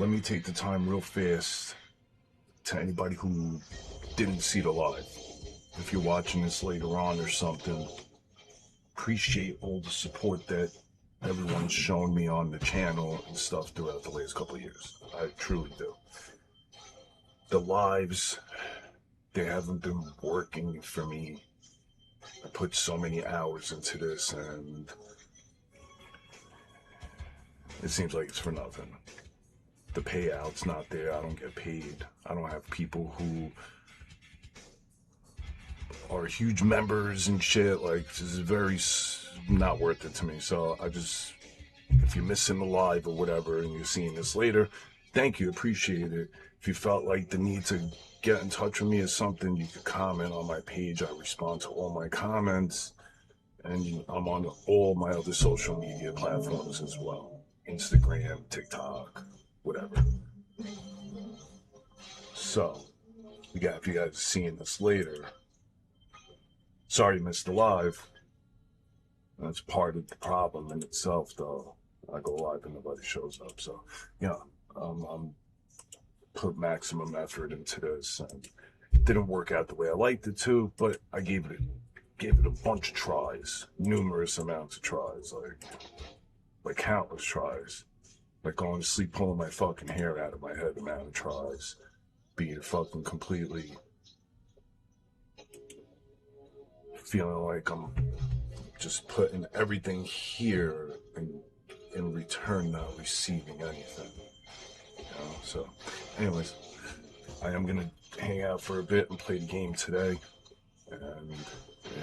let me take the time real fast to anybody who didn't see the live. If you're watching this later on or something, appreciate all the support that everyone's shown me on the channel and stuff throughout the last couple of years. I truly do. The lives, they haven't been working for me. I put so many hours into this and it seems like it's for nothing. The payout's not there. I don't get paid. I don't have people who are huge members and shit. Like, this is very not worth it to me. So I just, if you're missing the live or whatever and you're seeing this later, thank you, appreciate it. If you felt like the need to get in touch with me or something, you could comment on my page. I respond to all my comments, and I'm on all my other social media platforms as well. Instagram, TikTok, whatever. So, if you guys are seeing this later, sorry you missed the live. That's part of the problem in itself, though. I go live and nobody shows up. So, yeah, I'm put maximum effort into this, and it didn't work out the way I liked it to, but I gave it a bunch of tries, numerous amounts of tries, like countless tries, like going to sleep pulling my fucking hair out of my head amount of tries, being fucking completely feeling like I'm just putting everything here and in return not receiving anything. So anyways, I am gonna hang out for a bit and play the game today, and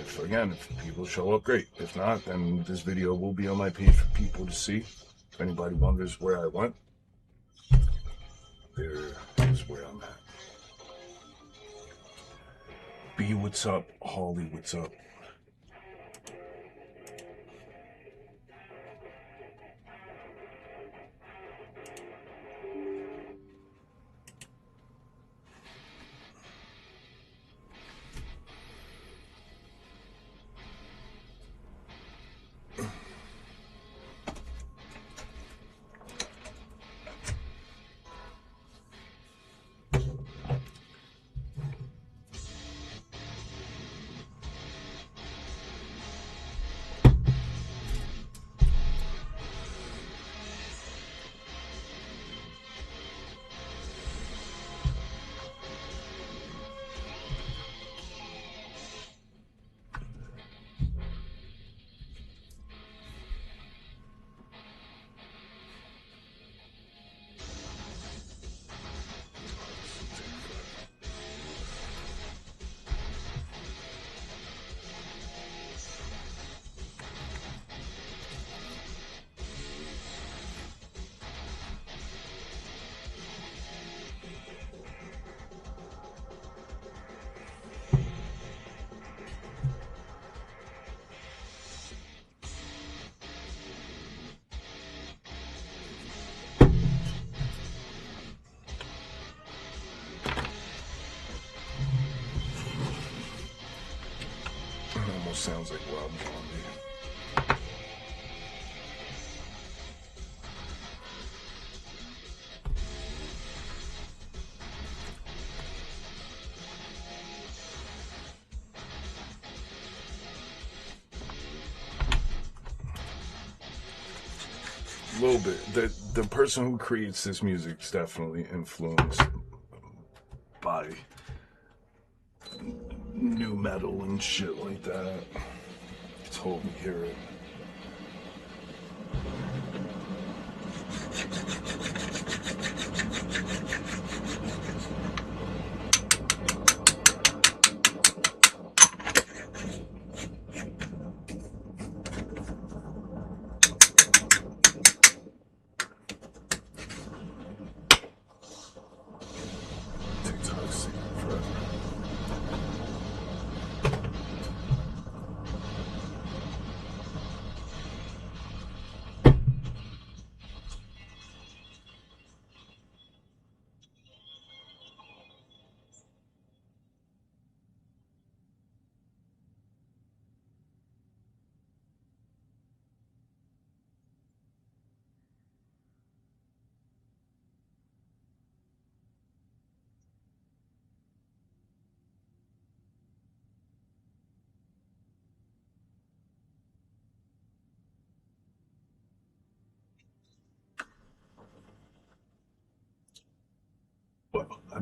if people show up, great. If not, then this video will be on my page for people to see. If anybody wonders where I went, there is where I'm at. B, what's up? Holly, what's up? Sounds like where I'm going. A little bit. The person who creates this music is definitely influenced by new metal and shit like that. You told me hear it.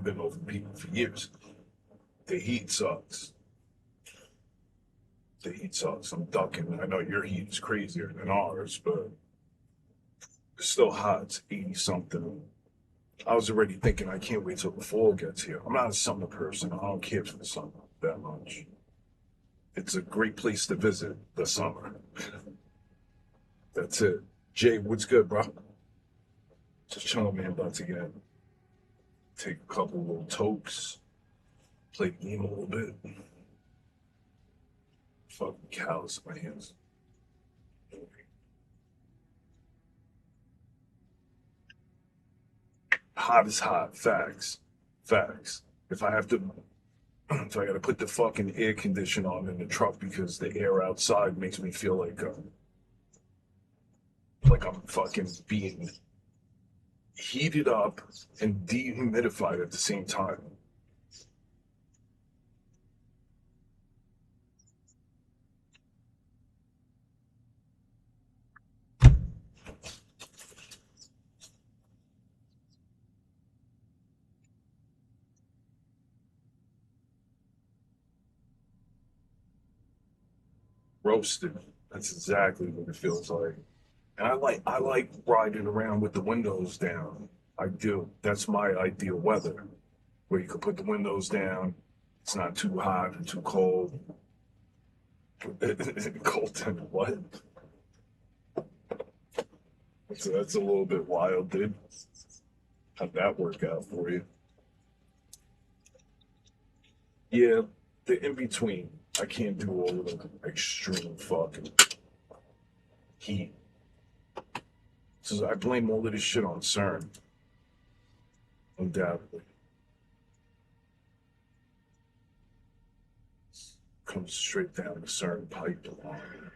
been overheating for years. The heat sucks. The heat sucks. I'm ducking. I know your heat is crazier than ours, but it's still hot. It's 80 something. I was already thinking I can't wait till the fall gets here. I'm not a summer person. I don't care for the summer that much. It's a great place to visit the summer. That's it. Jay, what's good, bro? Just chilling, man. About to take a couple little tokes, play the game a little bit. Fucking cows in my hands. Hot is hot. Facts. Facts. If I have to, if I gotta put the fucking air conditioner on in the truck because the air outside makes me feel like I'm fucking being heated up and dehumidified at the same time. Roasted. That's exactly what it feels like. And I like riding around with the windows down. I do. That's my ideal weather, where you can put the windows down. It's not too hot and too cold. Cold and what? So that's a little bit wild, dude. How'd that work out for you? Yeah, the in between. I can't do all of the extreme fucking heat. So I blame all of this shit on CERN, undoubtedly. Comes straight down the CERN pipeline.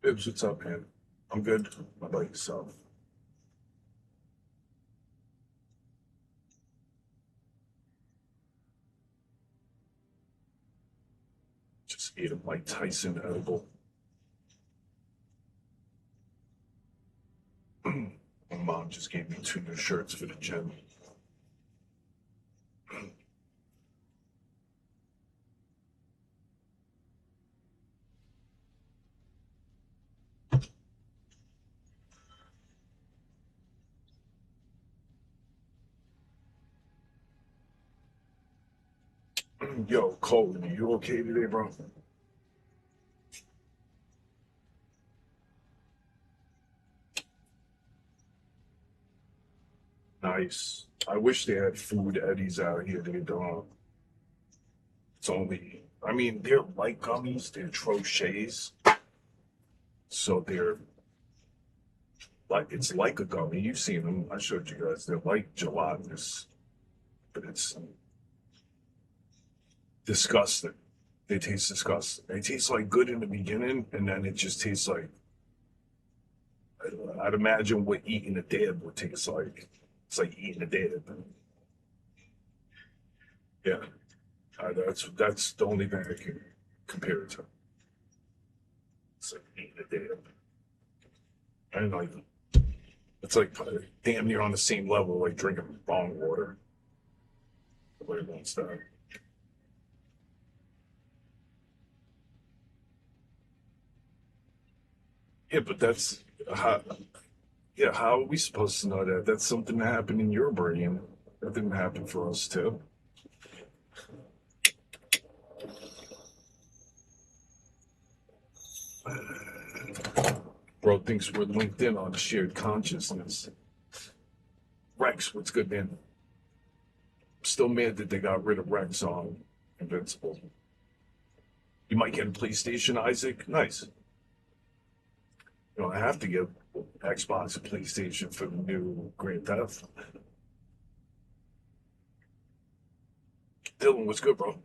Bibbs, what's up, man? I'm good. How about yourself? Just ate a Mike Tyson edible. My mom just gave me two new shirts for the gym. Yo, Cole, are you okay today, bro? Nice. I wish they had food eddies out here. They don't. It's only, I mean, they're like gummies, they're trochets. So they're like, it's like a gummy. You've seen them. I showed you guys. They're like gelatinous, but it's disgusting. They taste disgusting. They taste like good in the beginning, and then it just tastes like, I'd imagine what eating a dab would taste like. It's like eating a dab. Yeah, that's the only thing I can compare it to. It's like eating a dab. And like, it's like damn near on the same level, like drinking bong water. Nobody wants that. Yeah, but that's how. Yeah, how are we supposed to know that? That's something that happened in your brain. That didn't happen for us too. Bro thinks we're linked in on shared consciousness. Rex, what's good, man? Still mad that they got rid of Rex on Invincible. You might get a PlayStation, Isaac. Nice. You don't have to get Xbox and PlayStation for the new Grand Theft. Dylan, what's good, bro?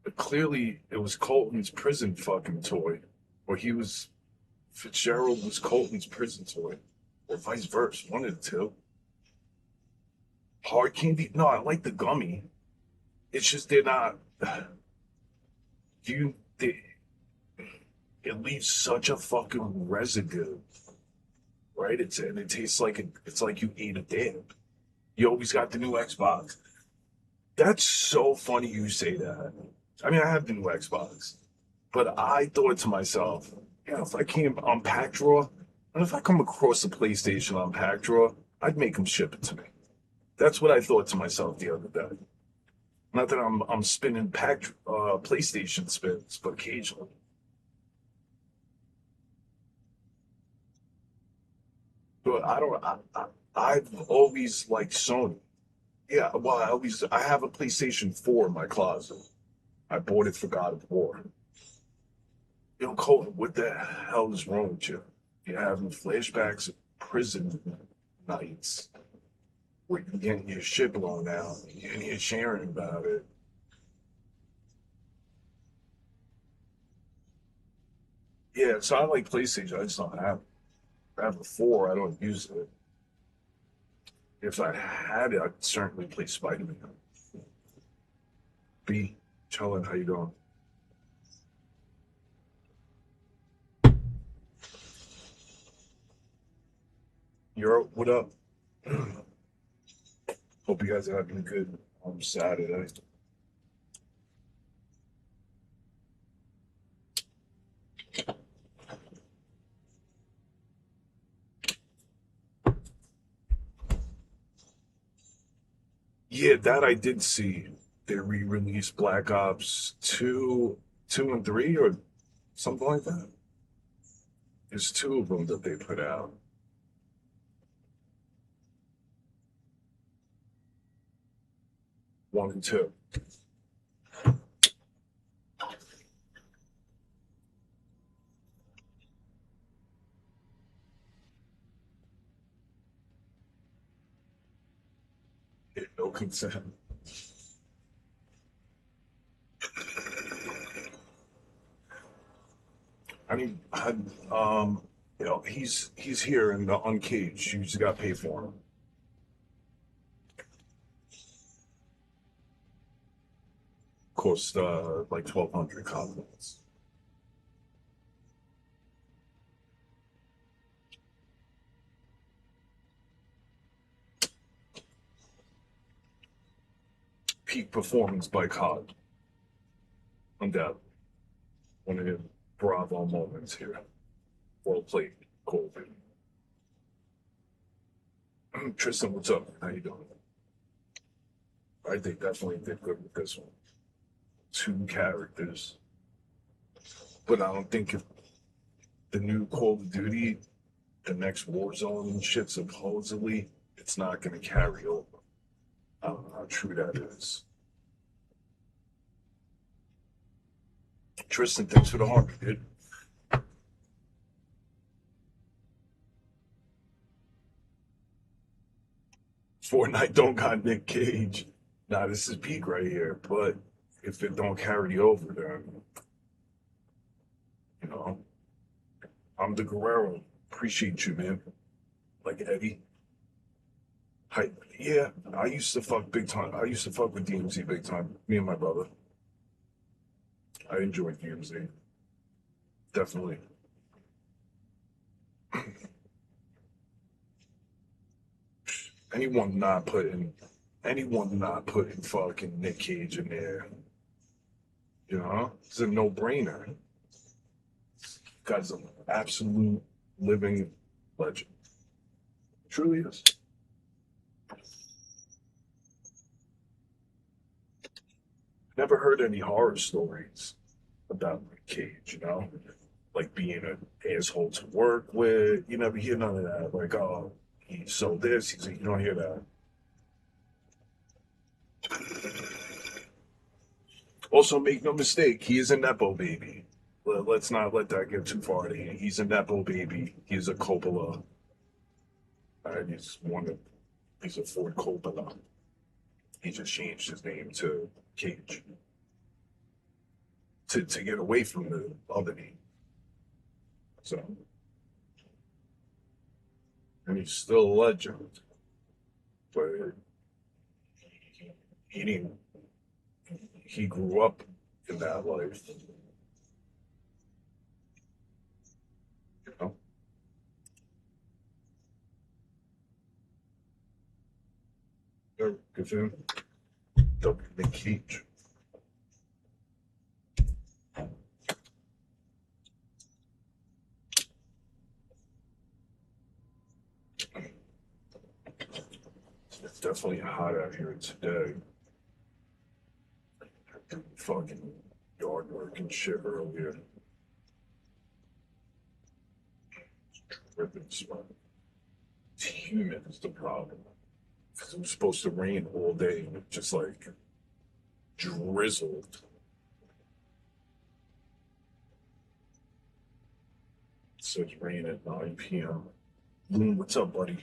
But clearly, it was Colton's prison fucking toy, or he was Fitzgerald was Colton's prison toy, or vice versa. One of the two. Hard candy? No, I like the gummy. It's just they're not. You, they, it leaves such a fucking residue, right? It tastes like it's like you ate a dip. You always got the new Xbox. That's so funny you say that. I mean, I have the new Xbox, but I thought to myself, yeah, if I came on Pack Draw, and if I come across a PlayStation on Pack Draw, I'd make them ship it to me. That's what I thought to myself the other day. Not that I'm spinning pack PlayStation spins, but occasionally. But I don't. I've always liked Sony. Yeah, well, I have a PlayStation 4 in my closet. I bought it for God of War. You know, Colton, what the hell is wrong with you? You're having flashbacks of prison nights where you're getting your shit blown out and you're sharing about it. Yeah, so I like PlayStation. I just don't have. I have a 4. I don't use it. If I had it, I'd certainly play Spider-Man. B, chillin', how you doing? Europe, what up? Hope you guys are having a good Saturday. Yeah, that I did see. They re-released Black Ops 2 and 3 or something like that. There's two of them that they put out. One and two. Yeah, no consent. I mean, he's here in the uncaged. You just got to pay for him. Cost like 1,200 compliments. Peak performance by COD. Undoubtedly. One of the bravo moments here. Well played, Colby. Tristan, what's up? How you doing? I think definitely did good with this one. Two characters. But I don't think if the new Call of Duty, the next Warzone and shit, supposedly, it's not going to carry over. I don't know how true that is. Tristan, thanks for the heart, dude. Fortnite don't got Nick Cage. Nah, this is peak right here. But if it don't carry over, then you know, I'm the Guerrero. Appreciate you, man. Like Eddie. Hi, yeah, I used to fuck big time. I used to fuck with DMZ big time. Me and my brother. I enjoyed DMZ. Definitely. Anyone not putting anyone not putting fucking Nick Cage in there, you know? It's a no-brainer. Guy's an absolute living legend. Truly is. Never heard any horror stories about Cage, you know? Like being an asshole to work with. You never hear none of that. Like, oh, he sold this. You don't hear that. Also, make no mistake, he is a Nepo baby. Let's not let that get too far. He's a Nepo baby. He's a Coppola. He's one of, he's a Ford Coppola. He just changed his name to Cage to get away from the other name. So, and he's still a legend, but he didn't. He grew up in that life, you know. Good for him. W. Cage. It's definitely hot out here today. Fucking yard work and shit earlier. Dripping sweat. It's humid is the problem. Because it was supposed to rain all day and it just like drizzled. It says rain at 9 p.m. What's up, buddy?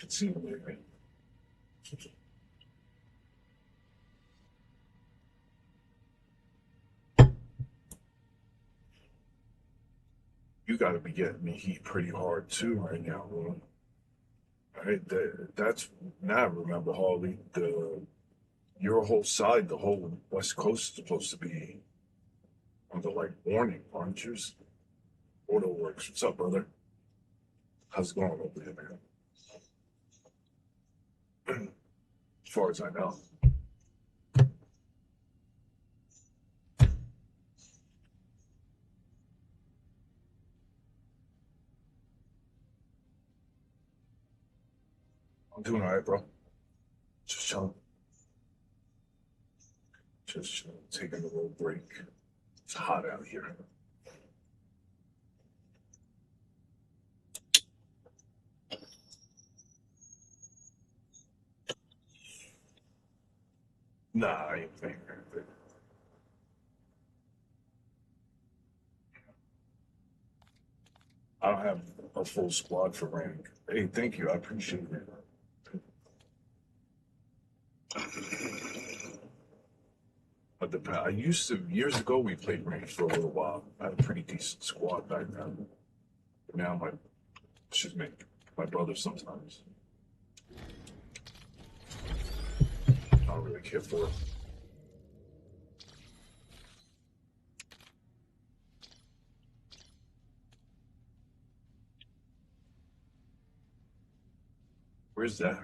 Good seeing you, man. You got to be getting me heat pretty hard too right now, man. Right, that's now I remember Harley. Your whole side, the whole West Coast, is supposed to be under like warning, aren't you? Auto works. What's up, brother? How's it going over there, man? As far as I know. I'm doing all right, bro. Just chilling. Just taking a little break. It's hot out here. Nah, I ain't thinking anything. I don't have a full squad for rank. Hey, thank you. I appreciate it. But I used to, years ago, we played rank for a little while. I had a pretty decent squad back then. But now excuse me, my brother sometimes. I don't really care for it. Where's that?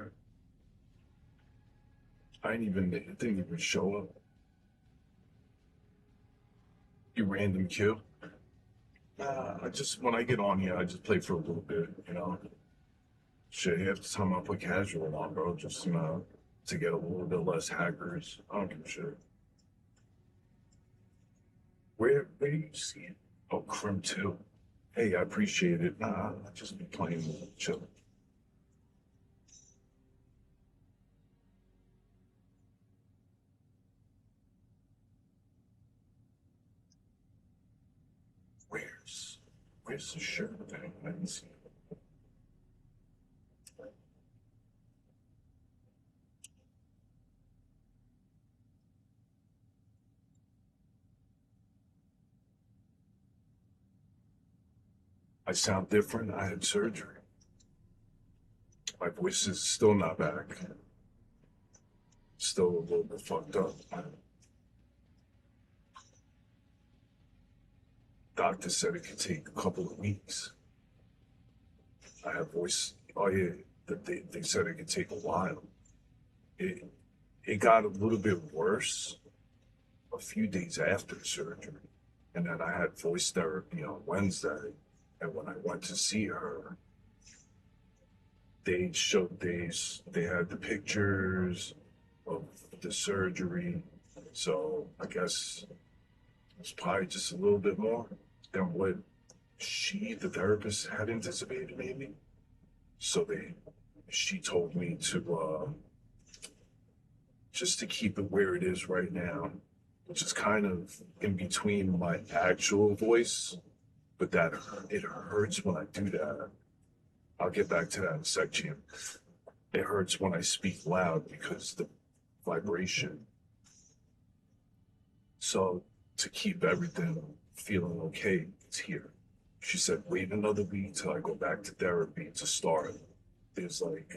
It didn't even show up. You random kill. When I get on here, I just play for a little bit, you know. Shit, half the time I put casual on, bro, just to get a little bit less hackers. I don't give a shit. Where do you see it? Oh, Crim 2. Hey, I appreciate it. Nah, I just be playing chill. Where's where's the shirt thing? I didn't see it. I sound different. I had surgery. My voice is still not back. Still a little bit fucked up. Doctor said it could take a couple of weeks. I have voice. Oh yeah, they said it could take a while. It it got a little bit worse a few days after surgery, and then I had voice therapy on Wednesday. And when I went to see her, they showed they had the pictures of the surgery. So I guess it's probably just a little bit more than what the therapist, had anticipated, maybe. So she told me to just to keep it where it is right now, which is kind of in between my actual voice, but that it hurts when I do that. I'll get back to that in a sec, champ. It hurts when I speak loud because the vibration. So to keep everything feeling okay, it's here. She said, wait another week till I go back to therapy to start. There's like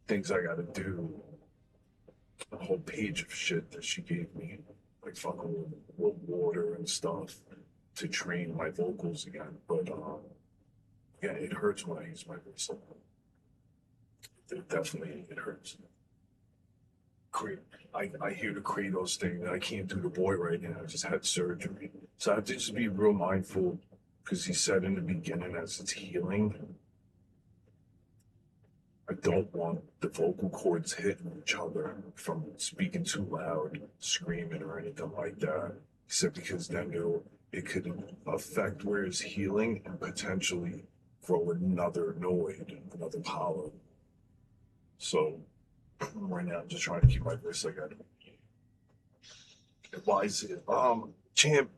things I gotta do, a whole page of shit that she gave me, like fucking with water and stuff to train my vocals again. But yeah, it hurts when I use my voice. It definitely, it hurts. I hear the Kratos thing that I can't do the boy right now. I just had surgery. So I have to just be real mindful because he said in the beginning as it's healing, I don't want the vocal cords hitting each other from speaking too loud, screaming, or anything like that. He said because then it could affect where it's healing and potentially grow another noid, another polyp. So right now I'm just trying to keep my voice like I do. Why is it? Champ,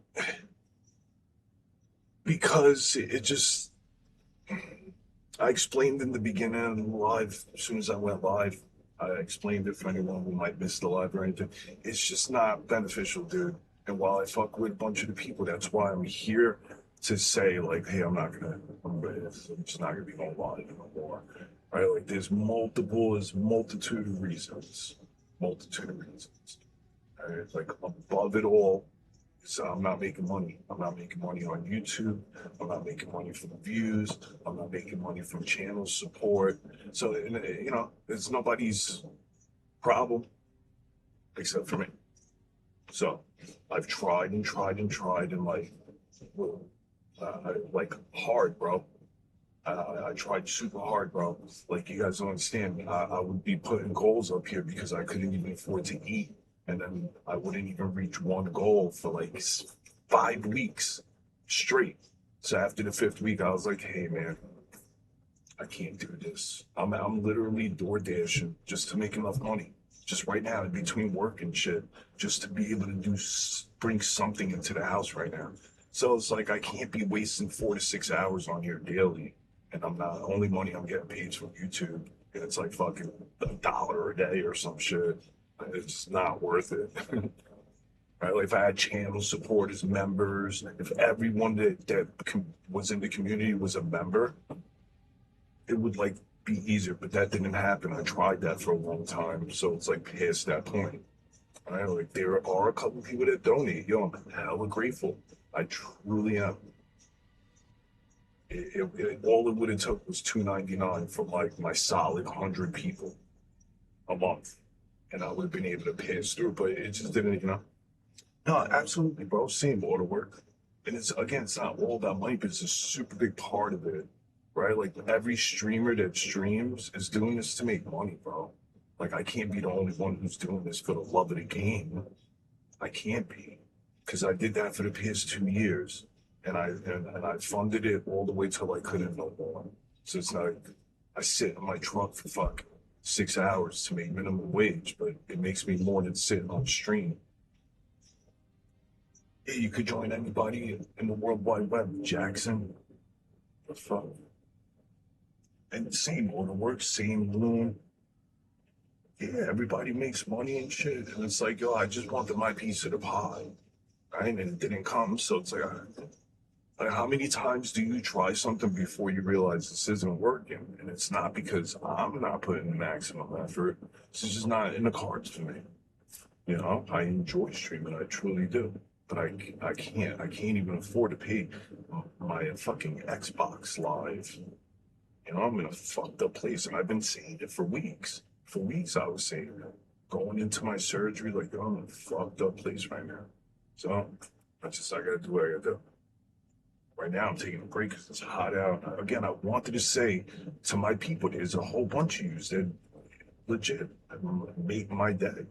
because it just, I explained in the beginning live, as soon as I went live, I explained it for anyone who might miss the live or anything. It's just not beneficial, dude. And while I fuck with a bunch of the people, that's why I'm here to say, like, hey, I'm just not gonna be going live anymore. Right? Like, there's multitude of reasons. Multitude of reasons. Right? Like, above it all, so I'm not making money. I'm not making money on YouTube. I'm not making money from views. I'm not making money from channel support. So, you know, it's nobody's problem except for me. So I've tried and tried and tried and like hard, bro. I tried super hard, bro. Like you guys don't understand. I would be putting goals up here because I couldn't even afford to eat. And then I wouldn't even reach one goal for like 5 weeks straight. So after the fifth week, I was like, hey, man, I can't do this. I'm literally door dashing just to make enough money. Just right now, in between work and shit, just to be able to bring something into the house right now. So it's like I can't be wasting 4 to 6 hours on here daily. And I'm not, only money I'm getting paid from YouTube. And it's like fucking $1 a day or some shit. It's not worth it. Right? Like if I had channel supporters, members, if everyone that was in the community was a member, it would like be easier. But that didn't happen. I tried that for a long time, so it's like past that point. Right? Like there are a couple people that donate. Yo, I'm hella grateful. I truly am. All it would have took was $2.99 from like my solid 100 people a month, and I would have been able to pass through. But it just didn't, you know. No, absolutely, bro. Same order work. And it's again, it's not all about money, but it's a super big part of it, right? Like every streamer that streams is doing this to make money, bro. Like I can't be the only one who's doing this for the love of the game. I can't be, because I did that for the past 2 years, and I funded it all the way till I couldn't no more. So it's not like I sit in my truck for fuck 6 hours to make minimum wage, but it makes me more than sitting on stream. Yeah, you could join anybody in the World Wide Web, Jackson. The fuck? And same order work, same loon. Yeah, everybody makes money and shit. And it's like, yo, I just wanted my piece of the pie. Right? And it didn't come. So it's like, how many times do you try something before you realize this isn't working? And it's not because I'm not putting the maximum effort. It's just not in the cards for me. You know, I enjoy streaming. I truly do. But I can't even afford to pay my fucking Xbox Live. You know, I'm in a fucked up place, and I've been saying it for weeks. For weeks, I was saying it. Going into my surgery, like, I'm in a fucked up place right now. So, I gotta do what I gotta do. Right now, I'm taking a break because it's hot out. Again, I wanted to say to my people, there's a whole bunch of you that legit. Made my day.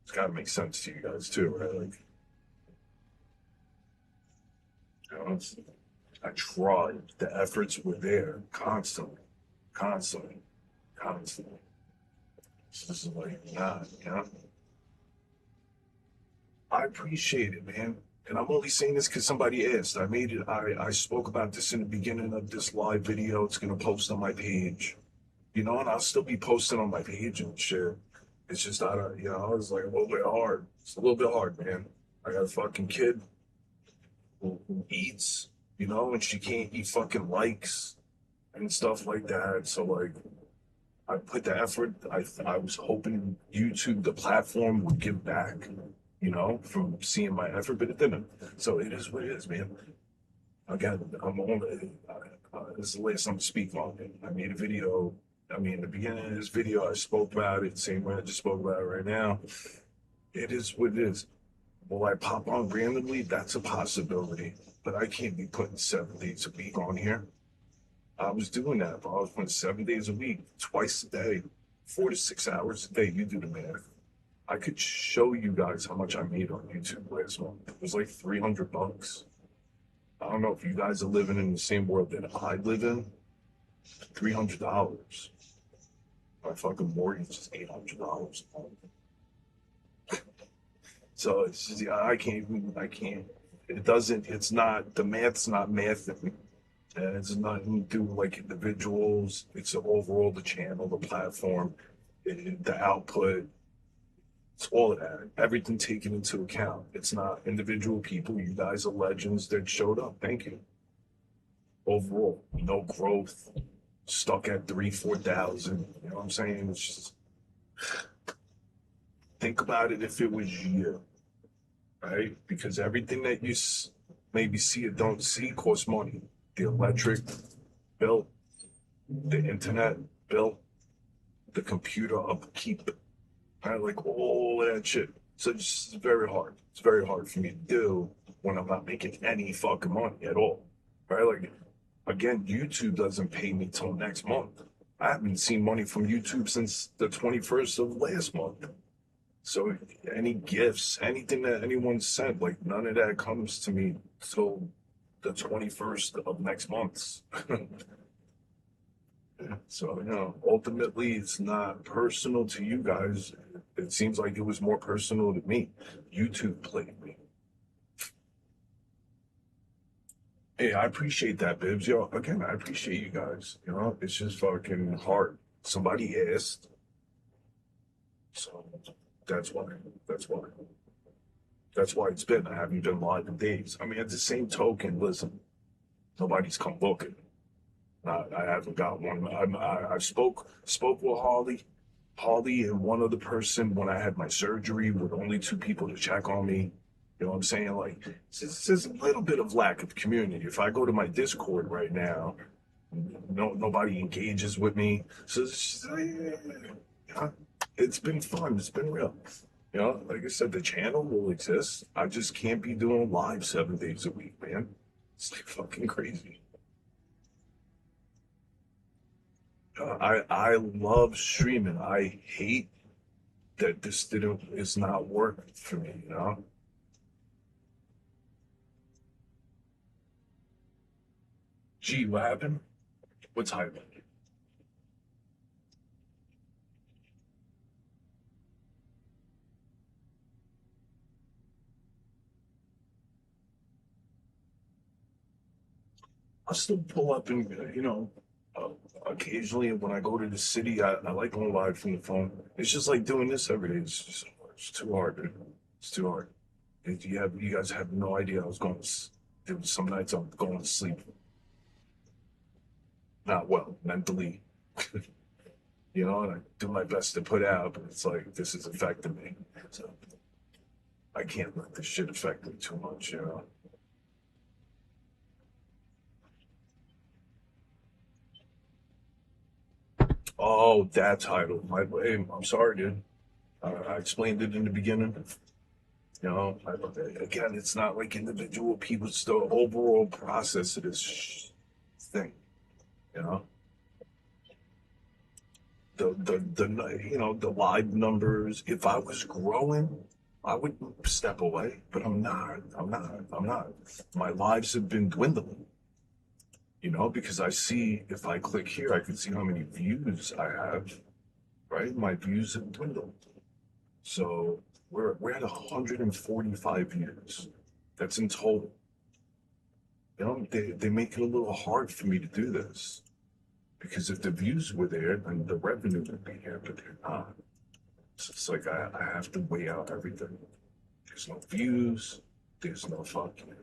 It's got to make sense to you guys too, right? Like, you know, I tried. The efforts were there constantly, constantly, constantly. It's just like, nah, you know. I appreciate it, man. And I'm only saying this because somebody asked. I made it. I spoke about this in the beginning of this live video. It's gonna post on my page, you know, and I'll still be posting on my page and shit. It's just I don't, you know, it's like a little bit hard. It's a little bit hard, man. I got a fucking kid who eats, you know, and she can't eat fucking likes and stuff like that. So like, I put the effort. I was hoping YouTube, the platform, would give back, you know, from seeing my effort, but it didn't. So it is what it is, man. Again, I'm only. This is the last time to speak on it. I made a video. I mean, in the beginning of this video, I spoke about it, same way I just spoke about it right now. It is what it is. Will I pop on randomly? That's a possibility. But I can't be putting 7 days a week on here. I was doing that, but I was putting 7 days a week, twice a day, 4 to 6 hours a day. You do the math. I could show you guys how much I made on YouTube last month. It was like $300. I don't know if you guys are living in the same world that I live in. $300. My fucking mortgage is $800 a month. So it's just, I can't. It doesn't, it's not, the math's not mathing. And it's nothing to do with like individuals. It's overall the channel, the platform, the output. It's all of that. Everything taken into account. It's not individual people. You guys are legends that showed up. Thank you. Overall, no growth. Stuck at 4,000. You know what I'm saying? It's just, think about it if it was you, right? Because everything that you maybe see or don't see costs money. The electric bill, the internet bill, the computer upkeep, right? Like all of that shit. So it's just very hard. It's very hard for me to do when I'm not making any fucking money at all, right? Like, again, YouTube doesn't pay me till next month. I haven't seen money from YouTube since the 21st of last month. So any gifts, anything that anyone sent, like none of that comes to me till the 21st of next month. So, you know, ultimately it's not personal to you guys. It seems like it was more personal to me. YouTube played me. Hey, I appreciate that, Bibbs. Yo, again, I appreciate you guys. You know, it's just fucking hard. Somebody asked. So that's why. That's why. That's why it's been. I haven't been live in days. I mean, at the same token, listen, nobody's come looking. I haven't got one. I spoke with Harley, and one other person when I had my surgery, with only two people to check on me. You know what I'm saying? Like, there's a little bit of lack of community. If I go to my Discord right now, nobody engages with me. So yeah, it's been fun. It's been real. You know, like I said, the channel will exist. I just can't be doing live 7 days a week, man. It's like fucking crazy. I love streaming. I hate that this didn't is not working for me, you know? Gee, what happened? What's happening? I'll still pull up and, uh, occasionally when I go to the city, I like going live from the phone. It's just like doing this every day. It's too hard, dude. It's too hard. You guys have no idea. I was going to, there was some nights I'm going to sleep not well mentally, you know, and I do my best to put out, but it's like this is affecting me. So I can't let this shit affect me too much, you know. Oh, that title. I'm sorry, dude. I explained it in the beginning. You know, again, it's not like individual people. It's the overall process of this thing. You know, the live numbers. If I was growing, I would step away, but I'm not. I'm not. My lives have been dwindling, because I see, if I click here, I can see how many views I have, right? My views have dwindled. So we're at 145 views. That's in total. They make it a little hard for me to do this because if the views were there, then the revenue would be here, but they're not. So it's like I have to weigh out everything. There's no views. There's no fucking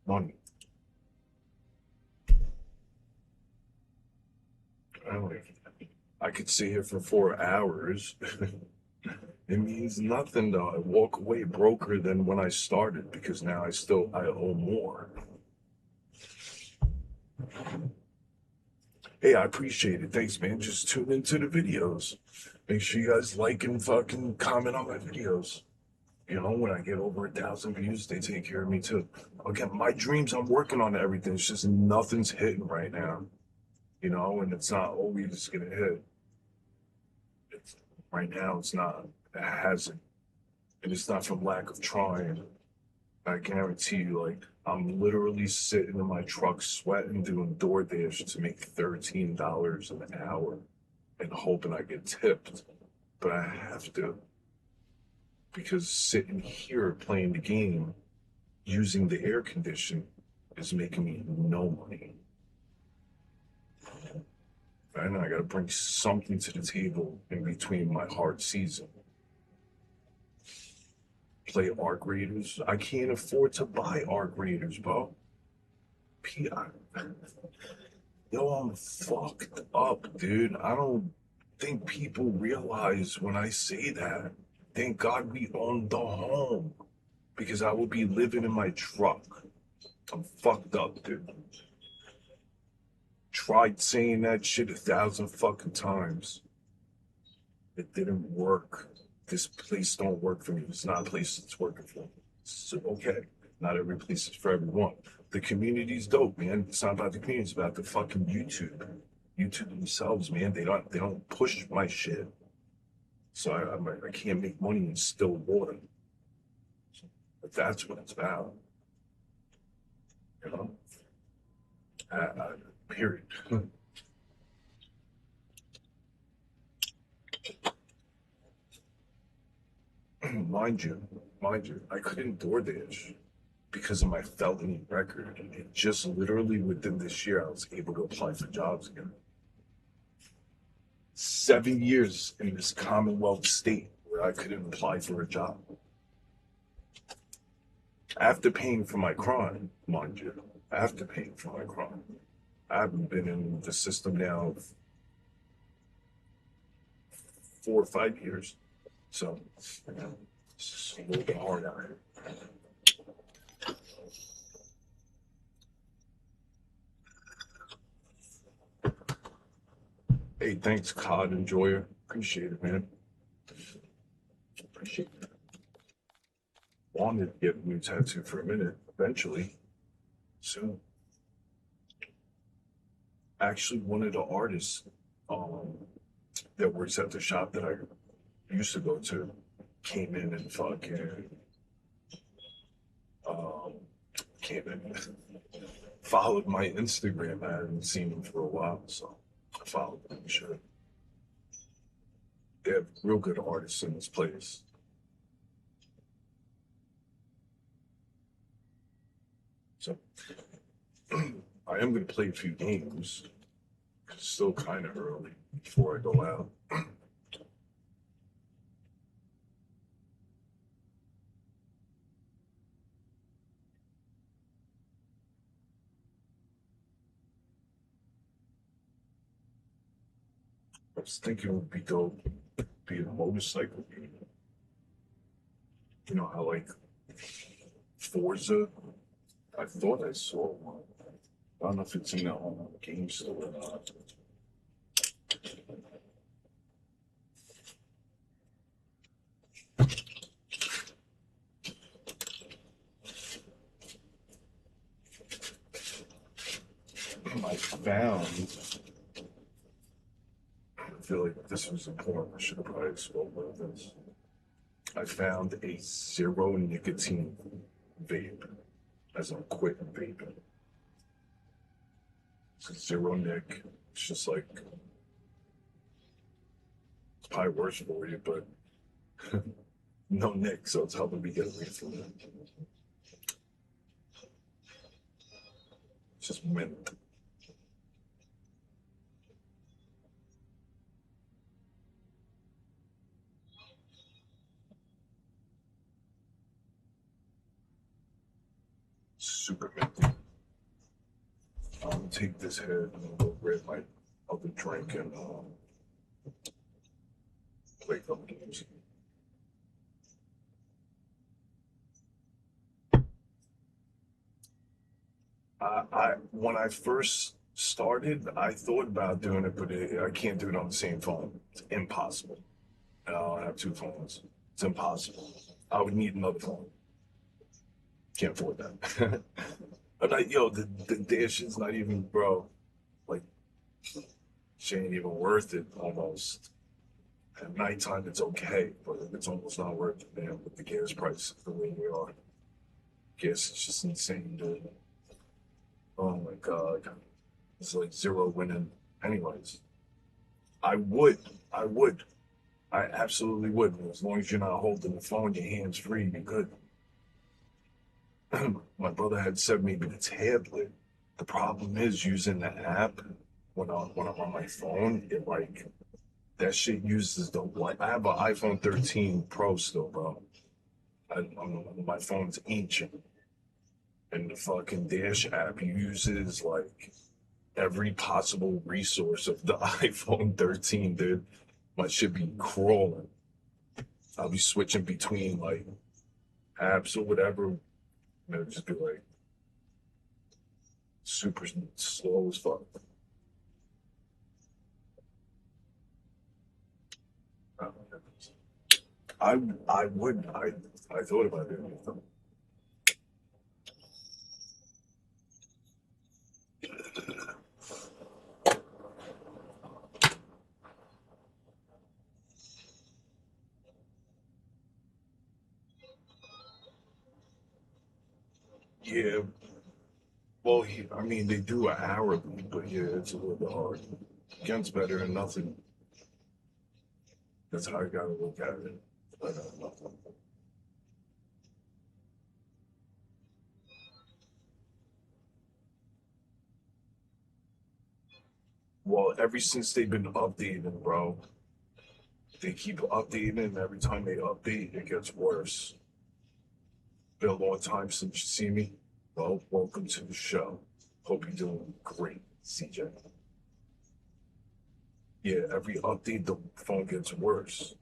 money. I could sit here for 4 hours. It means nothing though. I walk away broker than when I started because now I owe more. Hey, I appreciate it. Thanks, man. Just tune into the videos. Make sure you guys like and fucking comment on my videos. When I get over 1,000 views, they take care of me too. Again, my dreams, I'm working on everything. It's just nothing's hitting right now. And it's not always gonna hit. Right now, it's not. It hasn't. And it's not from lack of trying. I guarantee you, like, I'm literally sitting in my truck sweating doing DoorDash to make $13 an hour and hoping I get tipped. But I have to because sitting here playing the game using the air condition is making me no money. And I gotta bring something to the table in between my hard season. Play arc raiders. I can't afford to buy arc raiders, bro. Yo, I'm fucked up, dude. I don't think people realize when I say that. Thank God we own the home because I would be living in my truck. I'm fucked up, dude. Tried saying that shit 1,000 fucking times. It didn't work. This place don't work for me. It's not a place that's working for me. So okay, not every place is for everyone. The community's dope, man. It's not about the community. It's about the fucking YouTube. YouTube themselves, man. They don't push my shit. So I can't make money in still water. But that's what it's about. You know. Period. mind you, I couldn't DoorDash because of my felony record. And just literally within this year, I was able to apply for jobs again. 7 years in this Commonwealth state where I couldn't apply for a job. After paying for my crime, mind you, after paying for my crime. I haven't been in the system now 4 or 5 years. So, it's a little bit hard out here. Hey, thanks, COD Enjoyer. Appreciate it, man. Appreciate it. Wanted to get a new tattoo for a minute, eventually, soon. Actually, one of the artists that works at the shop that I used to go to came in and fucking um, came in, followed my Instagram. I hadn't seen him for a while, so I followed him. Sure, they have real good artists in this place. So I am going to play a few games. It's still kind of early before I go out. I was thinking it would be dope, be a motorcycle game. You know how like Forza? I thought I saw one. I don't know if it's in the game store or not. I found feel like this was important. I should have probably spoke about this. I found a zero nicotine vape as a quick vape. It's a zero nic. It's just like it's probably worse for you, but no nick, so it's helping me get away from it. It's just mint. Super minty. I'm gonna take this head and I'm gonna go grab my other drink and play a couple games. I when I first started, I thought about doing it, but I can't do it on the same phone. It's impossible. I don't have two phones. It's impossible. I would need another phone. Can't afford that. But like, yo, the dish is not even, bro. Like, she ain't even worth it almost. At nighttime, it's okay, but it's almost not worth it, man, with the gas prices the way they are. Gas is just insane, dude. Oh my God. It's like zero winning. Anyways, I would, I would, I absolutely would. As long as you're not holding the phone, your hands free, you're good. My brother had sent me the tablet. The problem is using the app when I'm on my phone, it like that shit uses the what? I have an iPhone 13 Pro still, bro. My phone's ancient, and the fucking Dash app uses like every possible resource of the iPhone 13, dude. My shit be crawling. I'll be switching between like apps or whatever, and it'll just be like super slow as fuck. I I would I thought about it. Yeah, well, I mean, they do it hourly, but yeah, it's a little bit hard. Against better than nothing. That's how I gotta look at it. But, well, ever since they've been updating, bro, they keep updating, and every time they update, it gets worse. Been a long time since you see me. Well, welcome to the show. Hope you're doing great, CJ. Yeah, every update, the phone gets worse.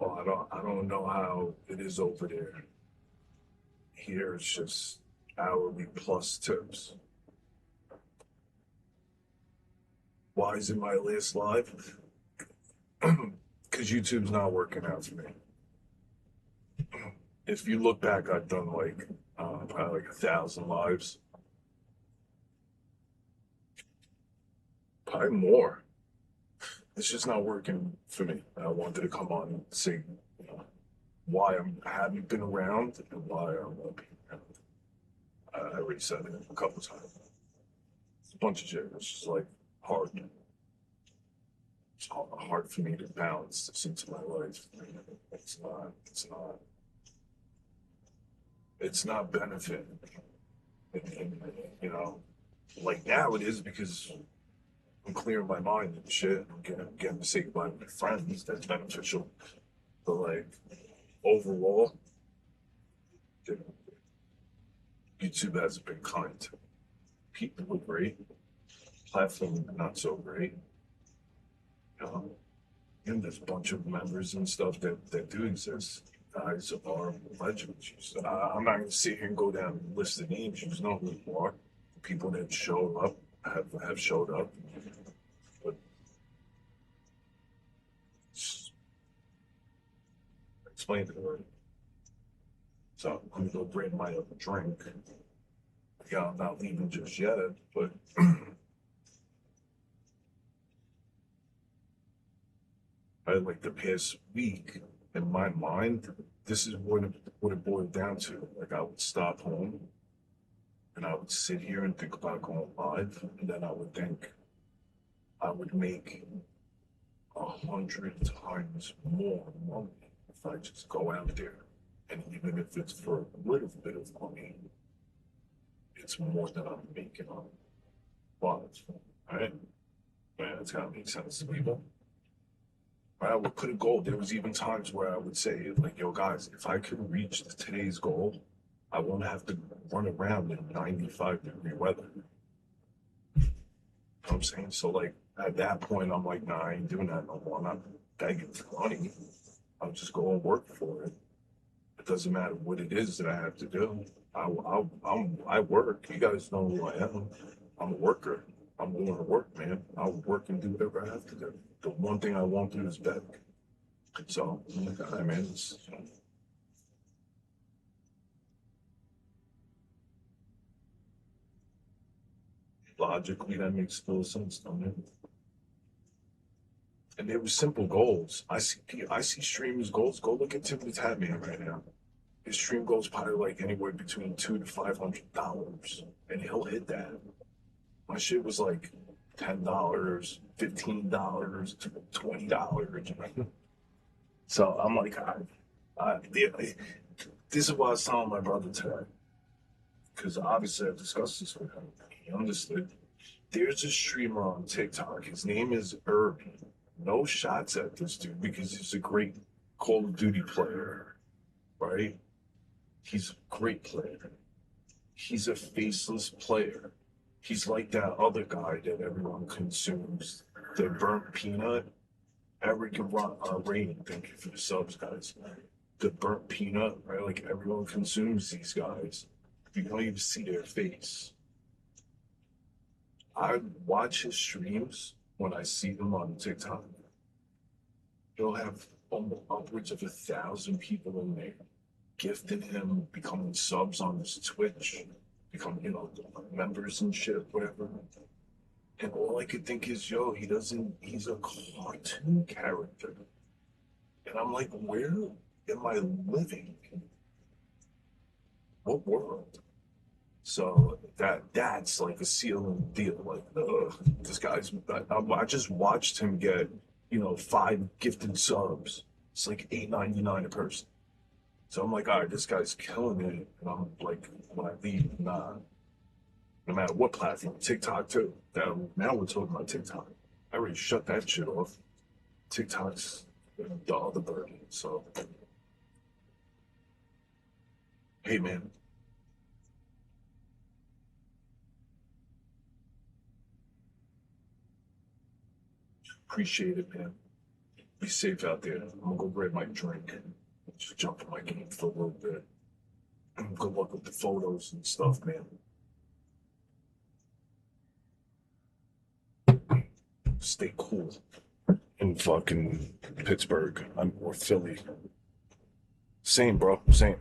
Oh, I don't know how it is over there. Here it's just hourly plus tips. Why is it my last live? Because YouTube's not working out for me. If you look back, I've done like probably like 1,000 lives, probably more. It's just not working for me. I wanted to come on and say, you know, why I haven't been around and why I won't be around. I already said it a couple times. It's a bunch of shit. It's just like hard. It's hard for me to balance this into my life. It's not. It's not. It's not benefiting. And, you know, like now it is because I'm clearing my mind and shit. I'm getting to say goodbye to my friends. That's beneficial. But like overall, YouTube hasn't been kind. People are great. Platform not so great. Um, and there's a bunch of members and stuff that do exist. Guys are legends. I'm not going to sit here and go down and list the names. You know who you are. The people that show up have showed up. But it's explained it already. So I'm gonna go grab my other drink. Yeah, I'm not leaving just yet, but I like the past week in my mind, this is what it boiled down to. Like I would stop home and I would sit here and think about going live, and then I would think I would make 100 times more money if I just go out there. And even if it's for a little bit of money, it's more than I'm making on live. Right? Man, that's gotta make sense to people. Right? I would put a goal. There was even times where I would say, like, yo, guys, if I could reach today's goal, I won't have to run around in 95-degree weather. You know what I'm saying? So, like, at that point, I'm like, nah, I ain't doing that no more. I'm not begging for money. I'll just go and work for it. It doesn't matter what it is that I have to do. I work. You guys know who I am. I'm a worker. I'm willing to work, man. I'll work and do whatever I have to do. The one thing I won't do is beg. So, I'm like, all right, man. Logically, that makes full sense, don't it? And they were simple goals. I see streamers' goals. Go look at Timothy Tatman right now. His stream goals probably like anywhere between $200 to $500, and he'll hit that. My shit was like $10, $15, $20. So I'm like, this is what I was telling my brother today, because obviously I've discussed this with him. He understood. There's a streamer on TikTok. His name is Irving. No shots at this dude because he's a great Call of Duty player, right? He's a great player. He's a faceless player. He's like that other guy that everyone consumes, the burnt peanut. Eric and Rain, thank you for the subs, guys. The burnt peanut, right? Like everyone consumes these guys. You don't even see their face. I watch his streams when I see them on TikTok. He'll have almost upwards of 1,000 people in there gifting him, becoming subs on his Twitch, becoming, members and shit, whatever. And all I could think is, yo, he's a cartoon character. And I'm like, where am I living? What world? So that's like a ceiling deal. Like, this guy's, I just watched him get, 5 gifted subs. It's like $8.99 a person. So I'm like, all right, this guy's killing it. And I'm like, when I leave, nah, no matter what platform, TikTok too. Now we're talking about TikTok. I already shut that shit off. TikTok's the other burden. So, hey, man, appreciate it, man. Be safe out there. I'm gonna go grab my drink and just jump in my game for a little bit. And good luck with the photos and stuff, man. Stay cool in fucking Pittsburgh. Or Philly. Same, bro. Same.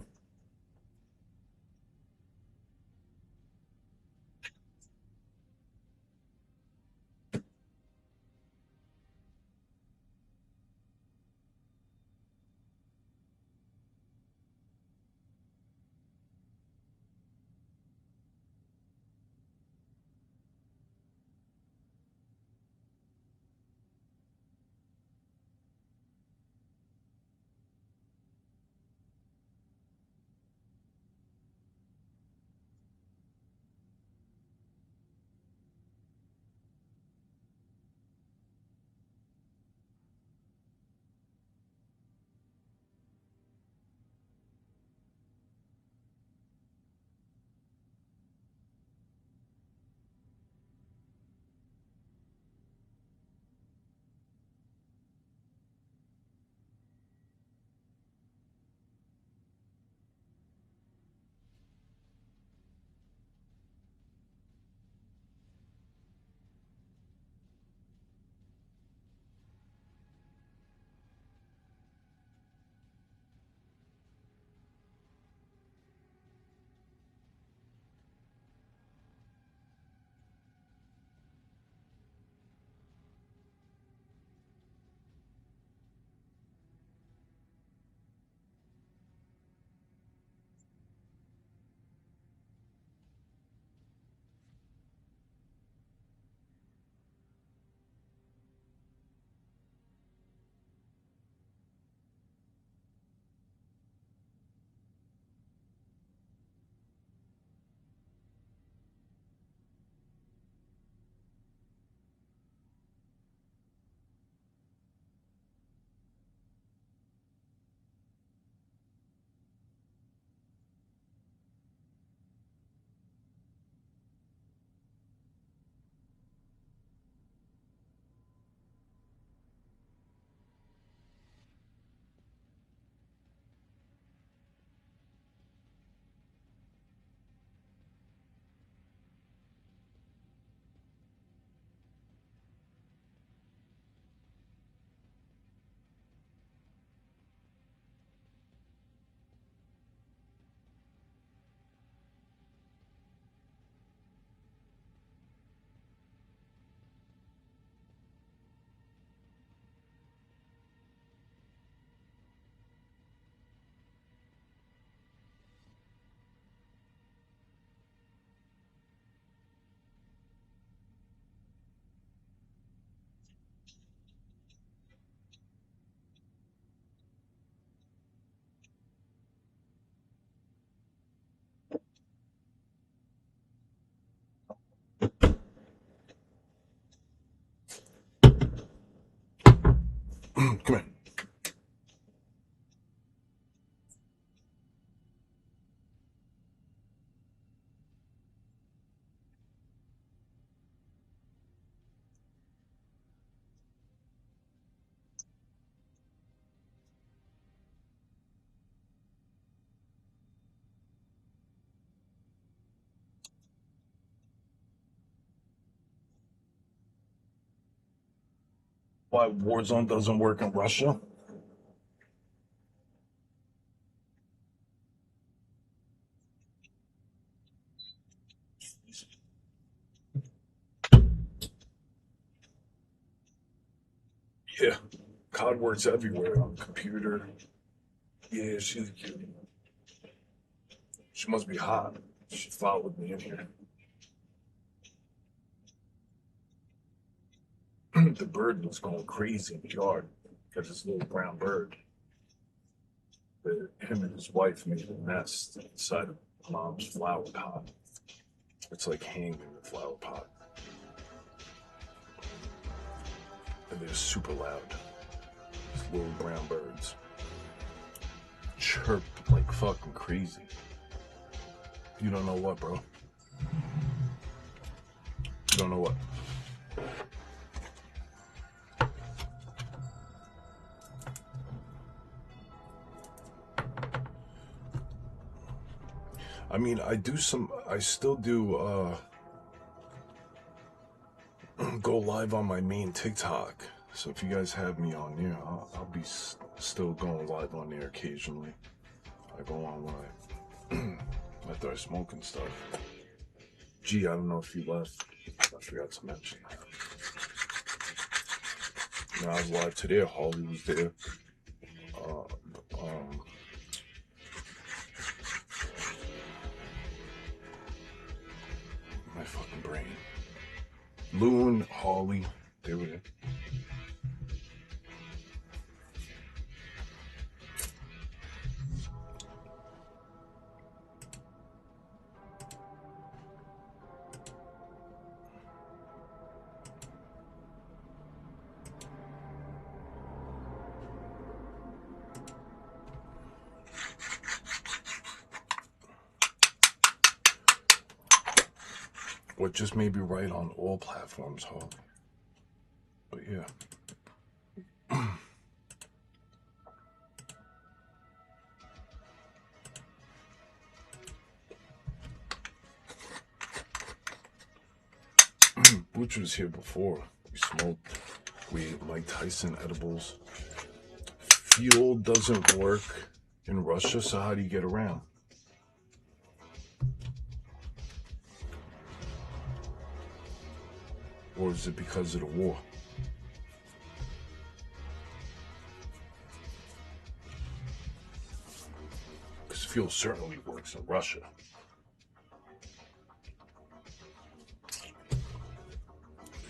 Why Warzone doesn't work in Russia? Yeah, COD works everywhere on the computer. Yeah, she's cute. She must be hot. She followed me in here. The bird was going crazy in the yard because this little brown bird. Him and his wife made a nest inside of mom's flower pot. It's like hanging in the flower pot. And they're super loud. These little brown birds chirp like fucking crazy. You don't know what, bro? You don't know what? I mean, I still do go live on my main TikTok. So if you guys have me on there, I'll be still going live on there occasionally. I go on when after I smoke and stuff. Gee, I don't know if you left. I forgot to mention that. You know, I was live today. Holly was there. My fucking brain. Loon, Holly, they were there. Or just maybe right on all platforms, Holly. But yeah. Butch was here before. We smoked. We ate Mike Tyson edibles. Fuel doesn't work in Russia, so how do you get around? Or is it because of the war? Because fuel certainly works in Russia.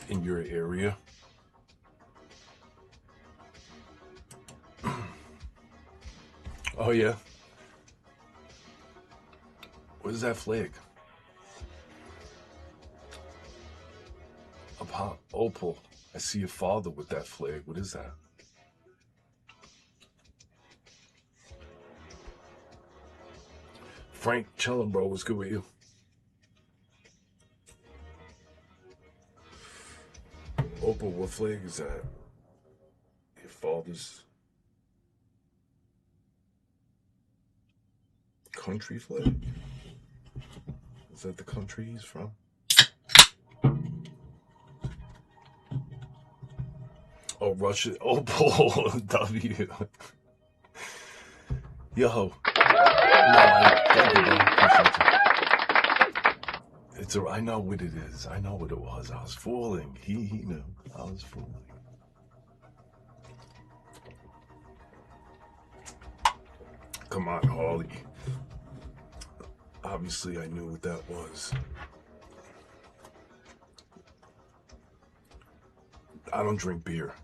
In your area. Oh yeah. What is that flag? Opal. I see your father with that flag. What is that? Frank, chillin', bro. What's good with you? Opal, what flag is that? Your father's country flag? Is that the country he's from? Oh, Russia. Opal W. Yo. I know what it is. I know what it was. I was fooling. He knew. I was fooling. Come on, Harley. Obviously, I knew what that was. I don't drink beer.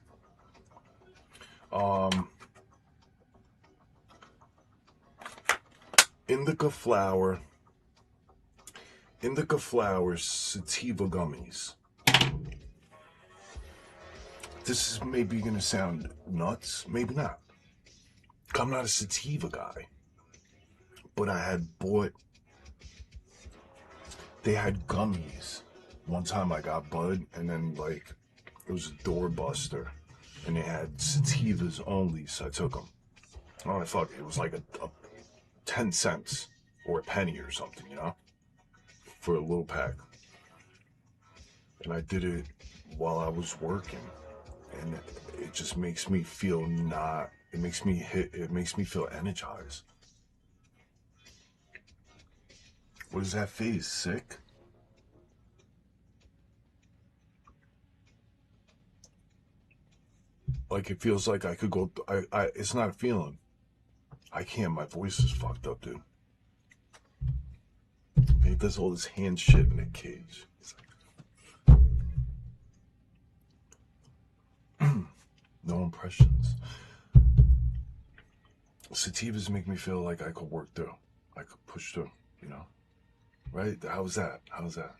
Indica flower, sativa gummies. This is maybe gonna sound nuts, maybe not. I'm not a sativa guy, but I had bought. They had gummies. One time I got bud, and then like it was a doorbuster, and they had sativas only, so I took them. Oh, fuck! It was like a 10 cents or a penny or something, you know, for a little pack. And I did it while I was working, and it just makes me feel not. It makes me feel energized. What is that face? Sick? Like it feels like I could go. It's not a feeling. I can't. My voice is fucked up, dude. He does all this hand shit in the cage. No impressions. Sativas make me feel like I could work through. I could push through, you know? Right? How's that? How's that?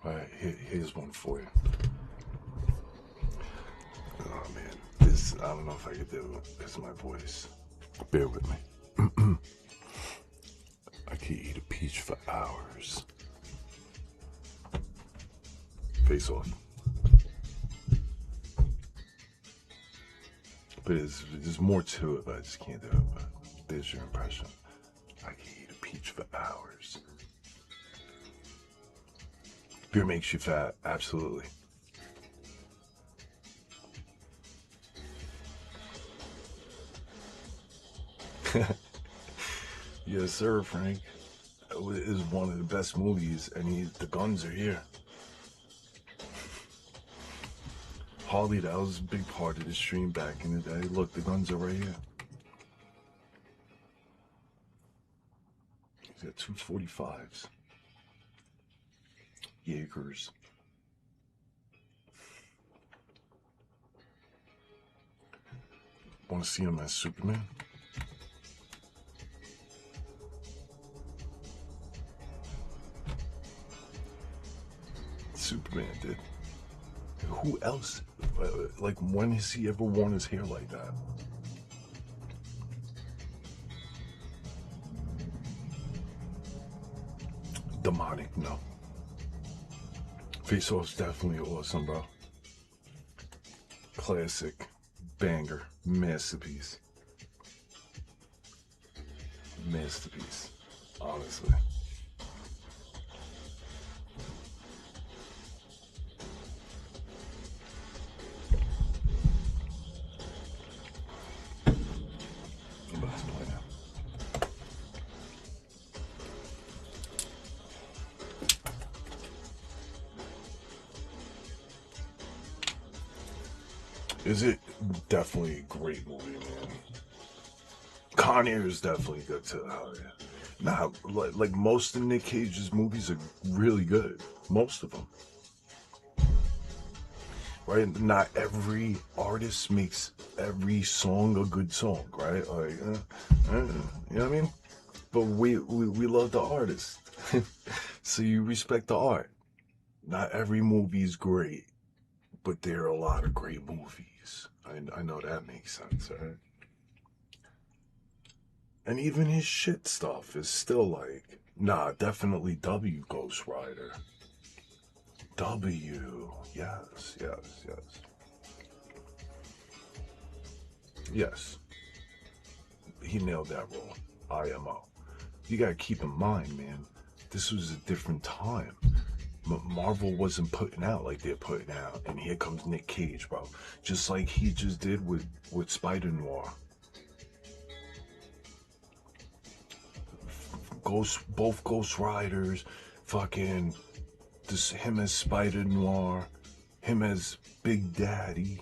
Alright, here's one for you. Oh man, this, I don't know if I could do it because of my voice. Bear with me. I could eat a peach for hours. Face off. But there's more to it, but I just can't do it. But there's your impression. I can eat a peach for hours. Beer makes you fat, absolutely. Yes, sir, Frank. It is one of the best movies, and the guns are here. Harley, that was a big part of the stream back in the day. Look, the guns are right here. He's got 245s. Jaegers. Want to see him as Superman? Superman did. Who else? Like, when has he ever worn his hair like that? Demonic, no. Face Off's definitely awesome, bro. Classic, banger, masterpiece. Masterpiece, honestly. Is it? Definitely a great movie, man. Con Air is definitely good too. Oh, yeah. Nah, like most of Nick Cage's movies are really good. Most of them. Right? Not every artist makes every song a good song, right? Like, you know what I mean? But we love the artist. So you respect the art. Not every movie is great, but there are a lot of great movies. I know that makes sense, right? And even his shit stuff is still like, nah, definitely W Ghost Rider. W. Yes, yes, yes. Yes. He nailed that role. IMO. You gotta keep in mind, man, this was a different time. Marvel wasn't putting out like they're putting out, and here comes Nick Cage, bro. Just like he just did with Spider Noir. Both Ghost Riders, fucking him as Spider Noir, him as Big Daddy.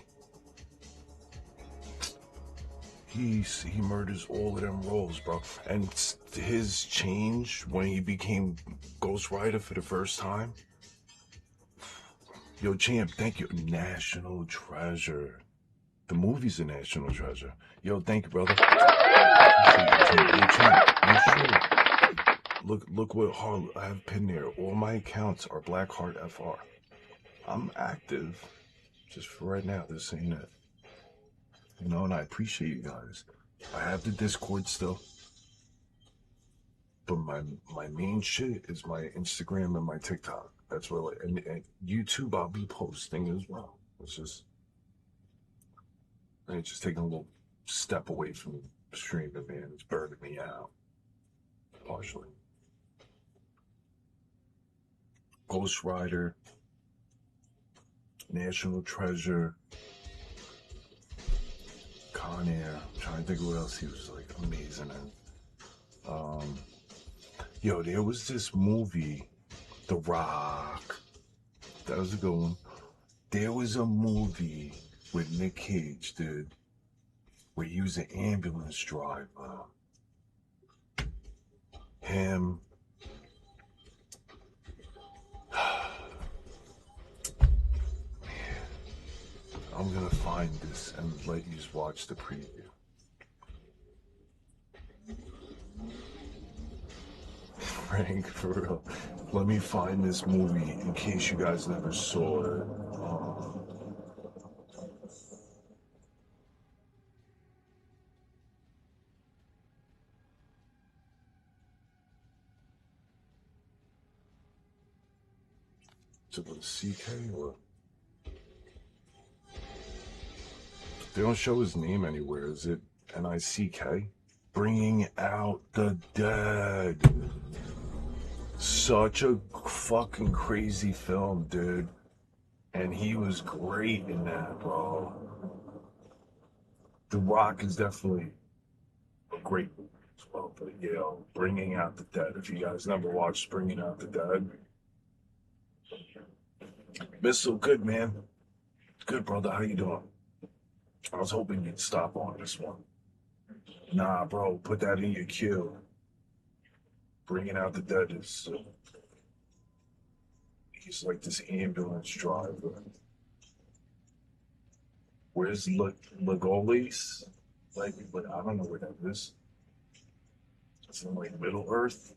He murders all of them roles, bro. And his change when he became Ghost Rider for the first time. Yo, champ, thank you. National treasure. The movie's a national treasure. Yo, thank you, brother. Yo, champ, look what I have pinned there. All my accounts are Blackheart FR. I'm active. Just for right now, this ain't it. You know, and I appreciate you guys. I have the Discord still. But my main shit is my Instagram and my TikTok. That's where, like, and YouTube I'll be posting as well. It's just taking a little step away from streaming, man. It's burning me out. Partially. Ghost Rider, National Treasure, Con Air. I'm trying to think of what else he was like amazing in. Yo, there was this movie, The Rock. That was a good one. There was a movie with Nick Cage, dude, where he was an ambulance driver. Him. I'm gonna find this and let you watch the preview. Frank, for real. Let me find this movie in case you guys never saw it. Is it with a CK or? They don't show his name anywhere. Is it NICK? Bringing Out the Dead. Such a fucking crazy film, dude. And he was great in that, bro. The Rock is definitely a great movie as well. But yeah, Bringing Out the Dead. If you guys never watched Bringing Out the Dead, Missile, good man. Good brother. How you doing? I was hoping you'd stop on this one. Nah, bro, put that in your queue. Bringing Out the Dead is. He's like this ambulance driver. Where's Legolas? Like, I don't know where that is. It's in like Middle Earth.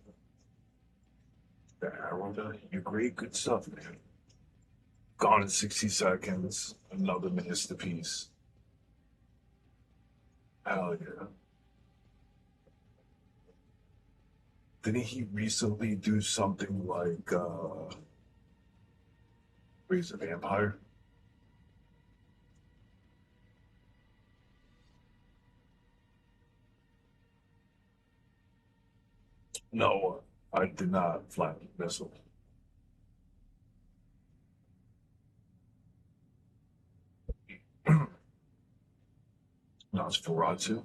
The Arrow guy. You're great, good stuff, man. Gone in 60 Seconds. Another masterpiece. Hell yeah. Didn't he recently do something like where he's a vampire? No, I did not fly the missile. Nosferatu.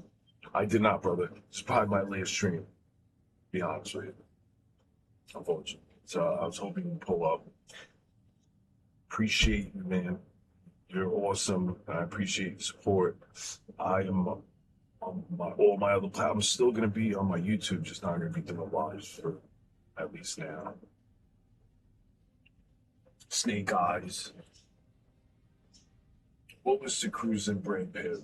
I did not, brother. It's probably my last stream, to be honest with you. Unfortunately. So I was hoping you'd pull up. Appreciate you, man. You're awesome. I appreciate the support. I am on all my other platforms. I'm still going to be on my YouTube, just not going to be doing lives for at least now. Snake Eyes. What was the cruise in Brad Pitt?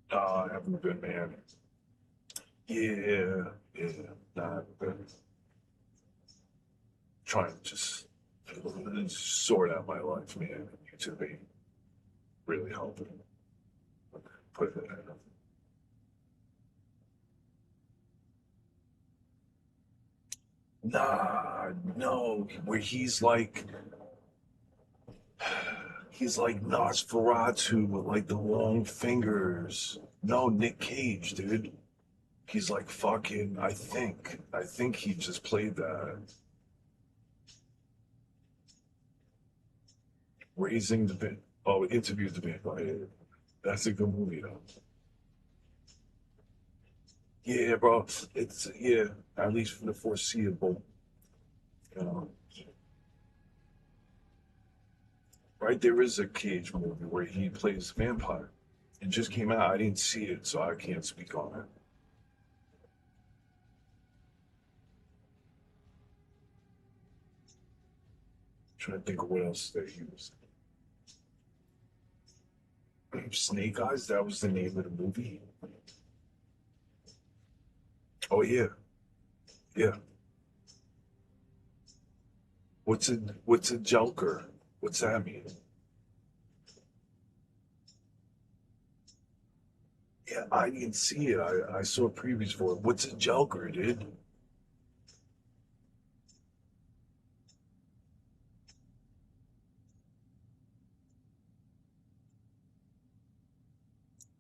I haven't been, man. Yeah, yeah, not been. Trying to just sort out my life, man. YouTube ain't really helping. Put it in. Nah, no, where he's like Nosferatu with like the long fingers. No, Nick Cage, dude. He's like fucking. I think he just played that. Raising the Bit. Oh, Interview the Vampire. That's a good movie though. Yeah, bro. It's yeah. At least for the foreseeable. You know. Right, there is a Cage movie where he plays vampire. It just came out. I didn't see it, so I can't speak on it. Trying to think of what else they used. Snake Eyes, that was the name of the movie. Oh yeah, yeah. What's a Joker? What's that mean? Yeah, I didn't see it. I saw previews for it. What's a Joker, dude?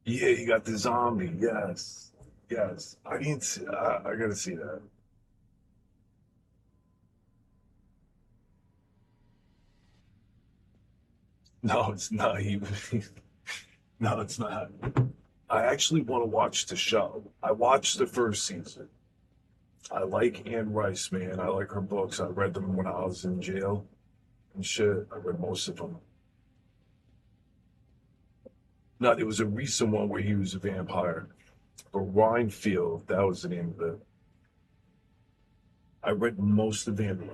Yeah, you got the zombie. Yes. Yes, I need to. I gotta see that. No, it's not even. No, it's not. I actually want to watch the show. I watched the first season. I like Anne Rice, man. I like her books. I read them when I was in jail and shit. I read most of them. No, it was a recent one where he was a vampire. But Rhinefield, that was the name of it. I read most of them.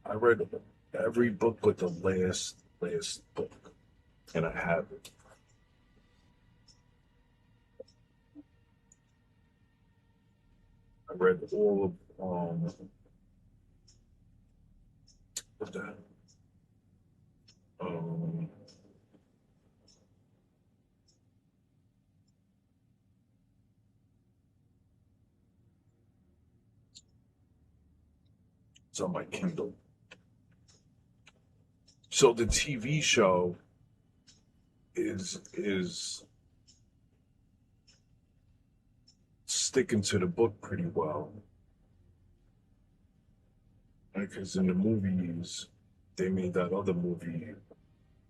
I read every book but the last book, and I have it. I read all of what's that? Um, it's on my Kindle. So the TV show is sticking to the book pretty well, because in the movies they made that other movie,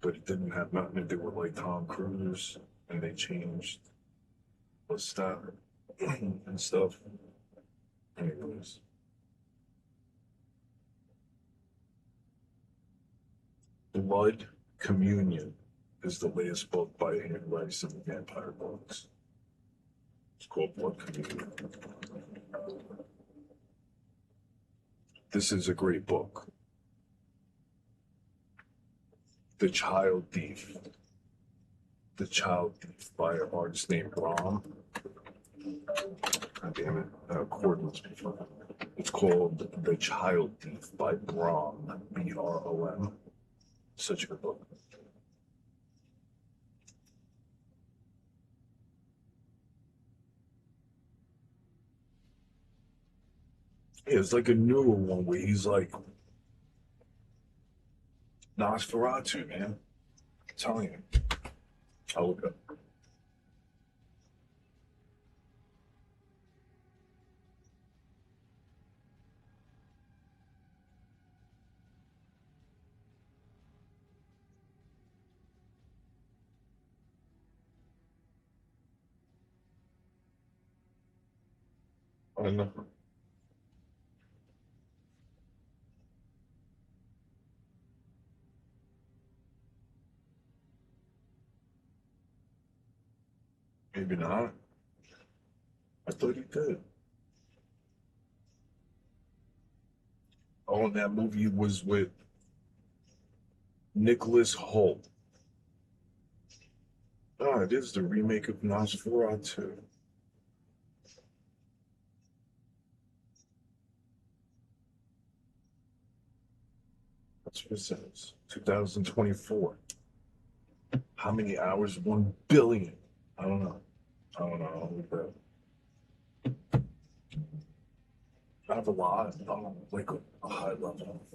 but it didn't have nothing to do with like Tom Cruise, and they changed the stuff and stuff. Anyways, Blood Communion is the latest book by Anne Rice in the vampire books. It's called Blood Communion. This is a great book. The Child Thief. The Child Thief by an artist named Rom. God damn it. Cord must be fun. It's called The Child Thief by Brom. Brom. Such a good book. Yeah, it's like a newer one where he's like Nosferatu, man. I'm telling you. I'll look up. I know. Maybe not. I thought he did. Oh, and that movie was with Nicholas Holt. Ah, it is the remake of Nosferatu. That's what it says. 2024. How many hours? 1 billion. I don't know. I don't know. I have a lot. Like a high level.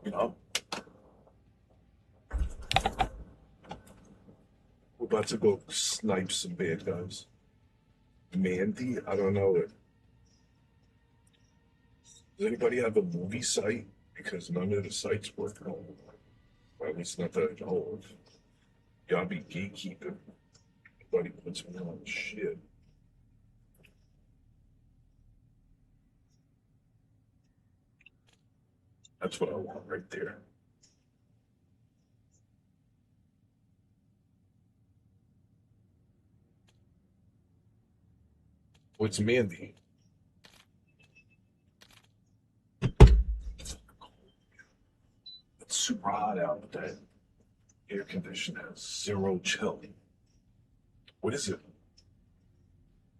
You know, we're about to go snipe some bad guys. Mandy? I don't know it. Does anybody have a movie site? Because none of the sites work. Or at least not that I know of. Y'all be gatekeeping. Nobody puts me on shit. That's what I want right there. What's Mandy? It's super hot out, but that air conditioner has zero chill. What is it?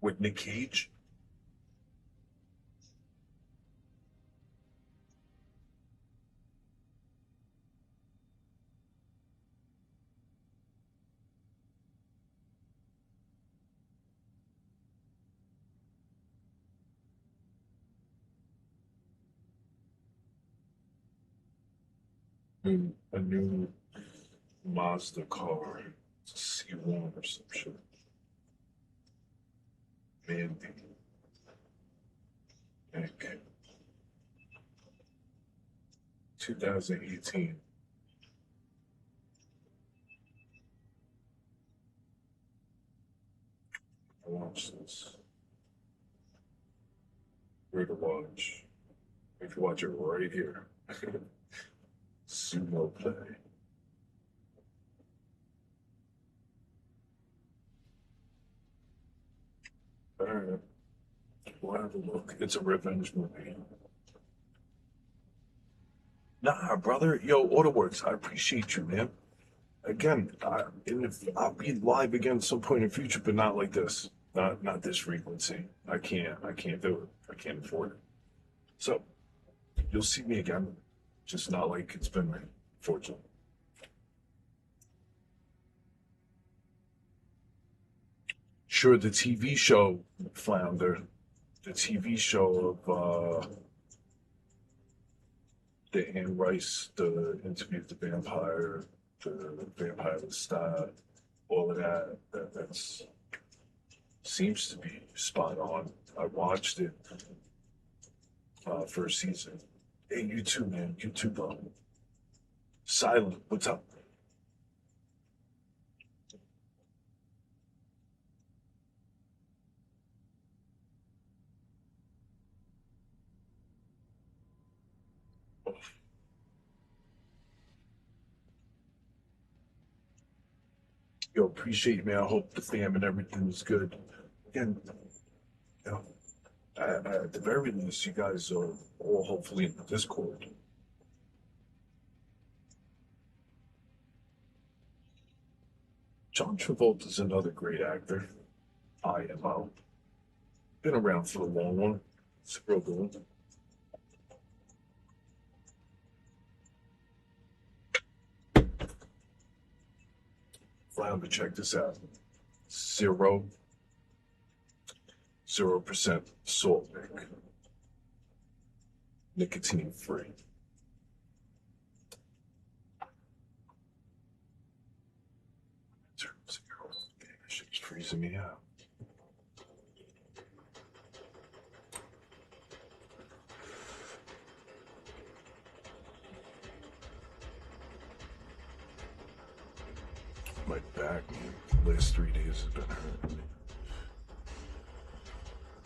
With Nick Cage? a new Mazda car. It's a C1 or some shit. Mandy. Nick. 2018. I watched this. Where to watch? You can watch it right here. Sumo play. Alright. We'll have a look. It's a revenge movie. Nah, brother. Yo, Autoworks, I appreciate you, man. Again, I'll be live again at some point in the future, but not like this. Not this frequency. I can't do it. I can't afford it. So you'll see me again, just not like it's been, fortunately. Sure, the TV show Flounder, the TV show of the Anne Rice, the interview with the vampire style, all of that's seems to be spot on. I watched it first season. Hey, you too, man. You too, bro. Silent, what's up? Yo, appreciate you, man. I hope the fam and everything is good. Again, you know, at the very least, you guys are all hopefully in the Discord. John Travolta's another great actor. IMO. Been around for a long one. It's a real good one. Flounder, check this out. 0% salt, Nick. Nicotine free. 0. Okay, this shit's freezing me out. My back, man, the last 3 days has been hurting me.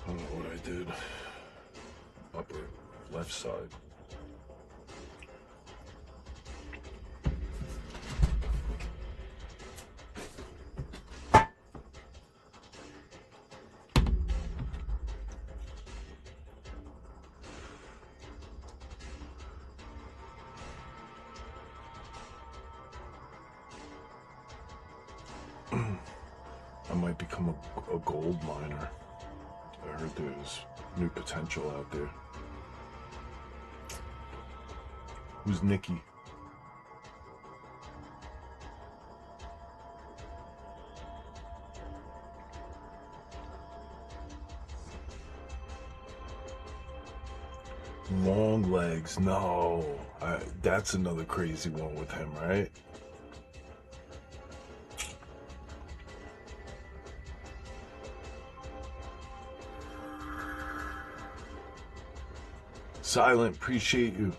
I don't know what I did. Upper left side. I might become a gold miner. I heard there's new potential out there. Who's Nikki? Long legs. No, that's another crazy one with him, right? Silent, appreciate you.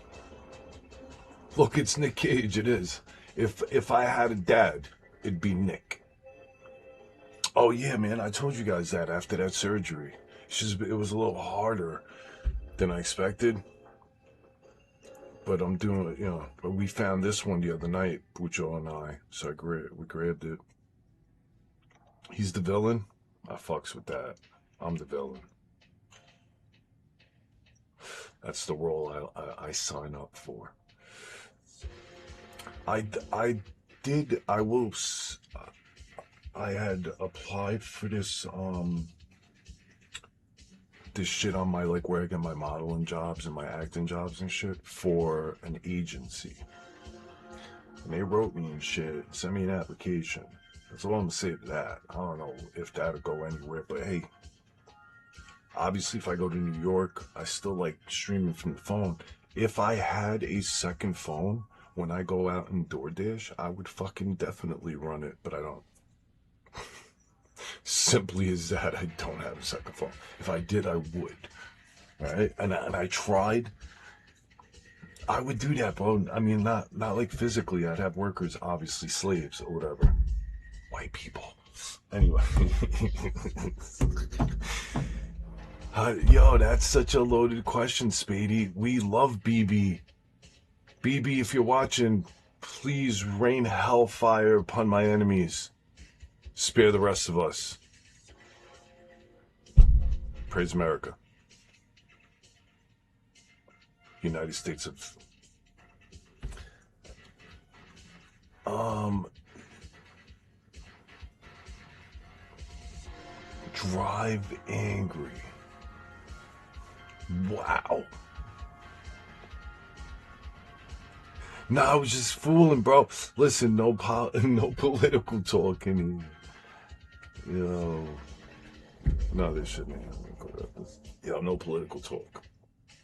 Look, it's Nick Cage. It is. If I had a dad, it'd be Nick. Oh yeah, man. I told you guys that after that surgery. It was a little harder than I expected. But I'm doing, but we found this one the other night, Pucho and I. So we grabbed it. He's the villain. I fucks with that. I'm the villain. That's the role I sign up for. I did. I had applied for this shit on my, like, where I get my modeling jobs and my acting jobs and shit for an agency. And they wrote me and shit, sent me an application. That's all I'm gonna say to that. I don't know if that'll go anywhere, but hey, obviously if I go to New York, I still like streaming from the phone. If I had a second phone when I go out and DoorDash, I would fucking definitely run it, but I don't. Simply as that, I don't have a second phone. If I did, I would. Right? And I tried. I would do that, bro. I mean, not like physically. I'd have workers, obviously slaves or whatever. White people. Anyway. Yo, that's such a loaded question, Spady. We love BB. BB, if you're watching, please rain hellfire upon my enemies. Spare the rest of us. Praise America. United States of... Drive angry. Wow. No, I was just fooling, bro. Listen, no political talk in here. Yo. No, this shouldn't happen. Yo, no political talk.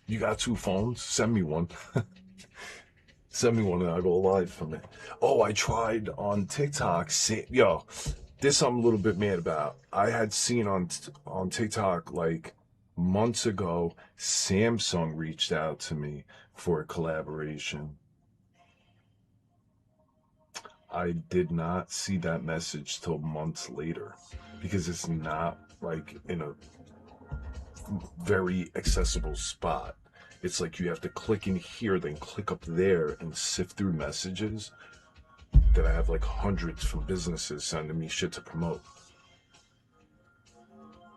You got 2 phones? Send me one. Send me one and I'll go live from it. Oh, I tried on TikTok. Yo, this I'm a little bit mad about. I had seen on TikTok like months ago, Samsung reached out to me for a collaboration. I did not see that message till months later because it's not like in a very accessible spot. It's like you have to click in here, then click up there and sift through messages that I have like hundreds from businesses sending me shit to promote.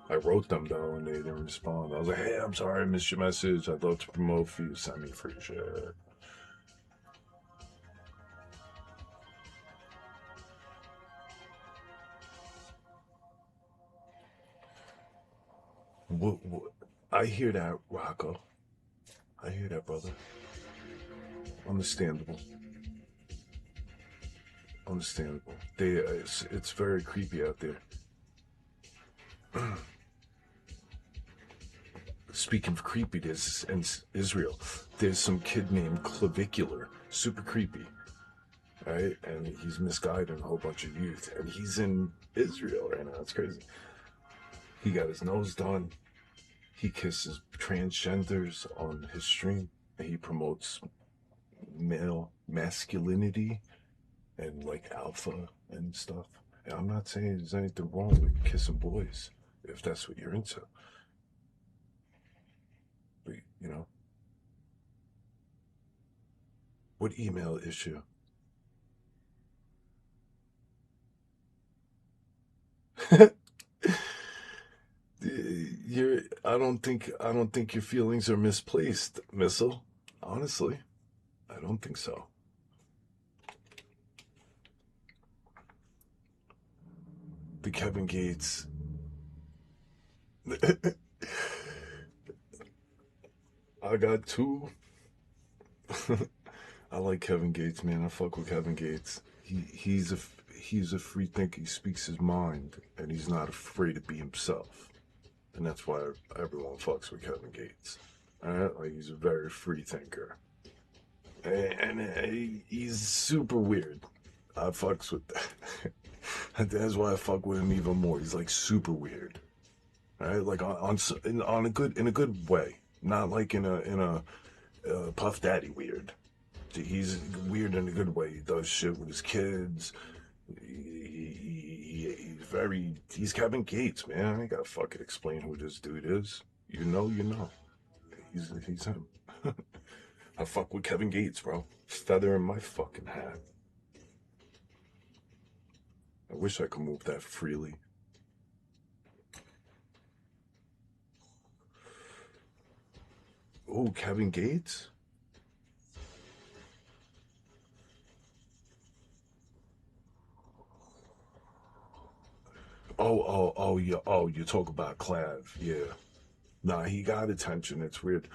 I wrote them though and they didn't respond. I was like, hey, I'm sorry I missed your message. I'd love to promote for you. Send me free shit. What, I hear that, Rocco. I hear that, brother. Understandable. Understandable. It's very creepy out there. Speaking of creepy, there's in Israel, there's some kid named Clavicular, super creepy, right? And he's misguiding a whole bunch of youth, and he's in Israel right now. It's crazy. He got his nose done. He kisses transgenders on his stream, and he promotes male masculinity and like alpha and stuff. And I'm not saying there's anything wrong with kissing boys if that's what you're into. But, you know, what email issue? I don't think your feelings are misplaced, Missile. Honestly, I don't think so. The Kevin Gates. I got 2. I like Kevin Gates, man. I fuck with Kevin Gates. He's a free thinker. He speaks his mind, and he's not afraid to be himself. And that's why everyone fucks with Kevin Gates. Like he's a very free thinker, and he's super weird. I fucks with that. That's why I fuck with him even more. He's like super weird, right? Like on a good way, not like in a Puff Daddy weird. He's weird in a good way. He does shit with his kids. He's Kevin Gates, man. I ain't gotta fucking explain who this dude is. You know. He's him. I fuck with Kevin Gates, bro. Feather in my fucking hat. I wish I could move that freely. Oh, Kevin Gates? Oh, you talk about Clav, yeah. Nah, he got attention. It's weird.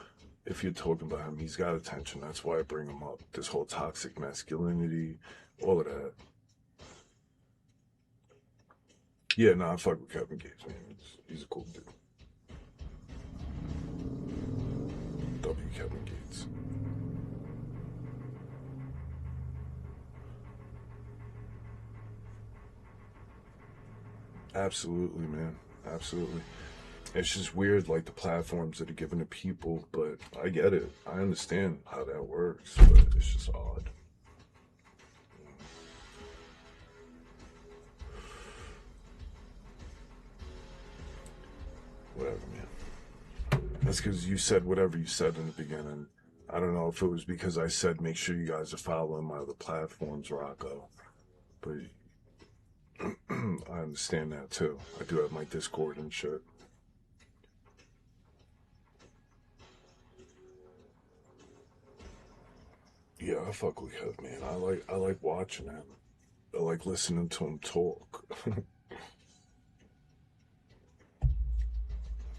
If you're talking about him, he's got attention. That's why I bring him up. This whole toxic masculinity, all of that. Yeah, nah, I fuck with Kevin Gates, man. He's a cool dude. W. Kevin Gates. Absolutely, man. Absolutely. It's just weird, like the platforms that are given to people, but I get it. I understand how that works, but it's just odd. Whatever, man. That's because you said whatever you said in the beginning. I don't know if it was because I said make sure you guys are following my other platforms, Rocco. But I understand that too. I do have my Discord and shit. Yeah, I fuck with Kev, man. I like watching him. I like listening to him talk.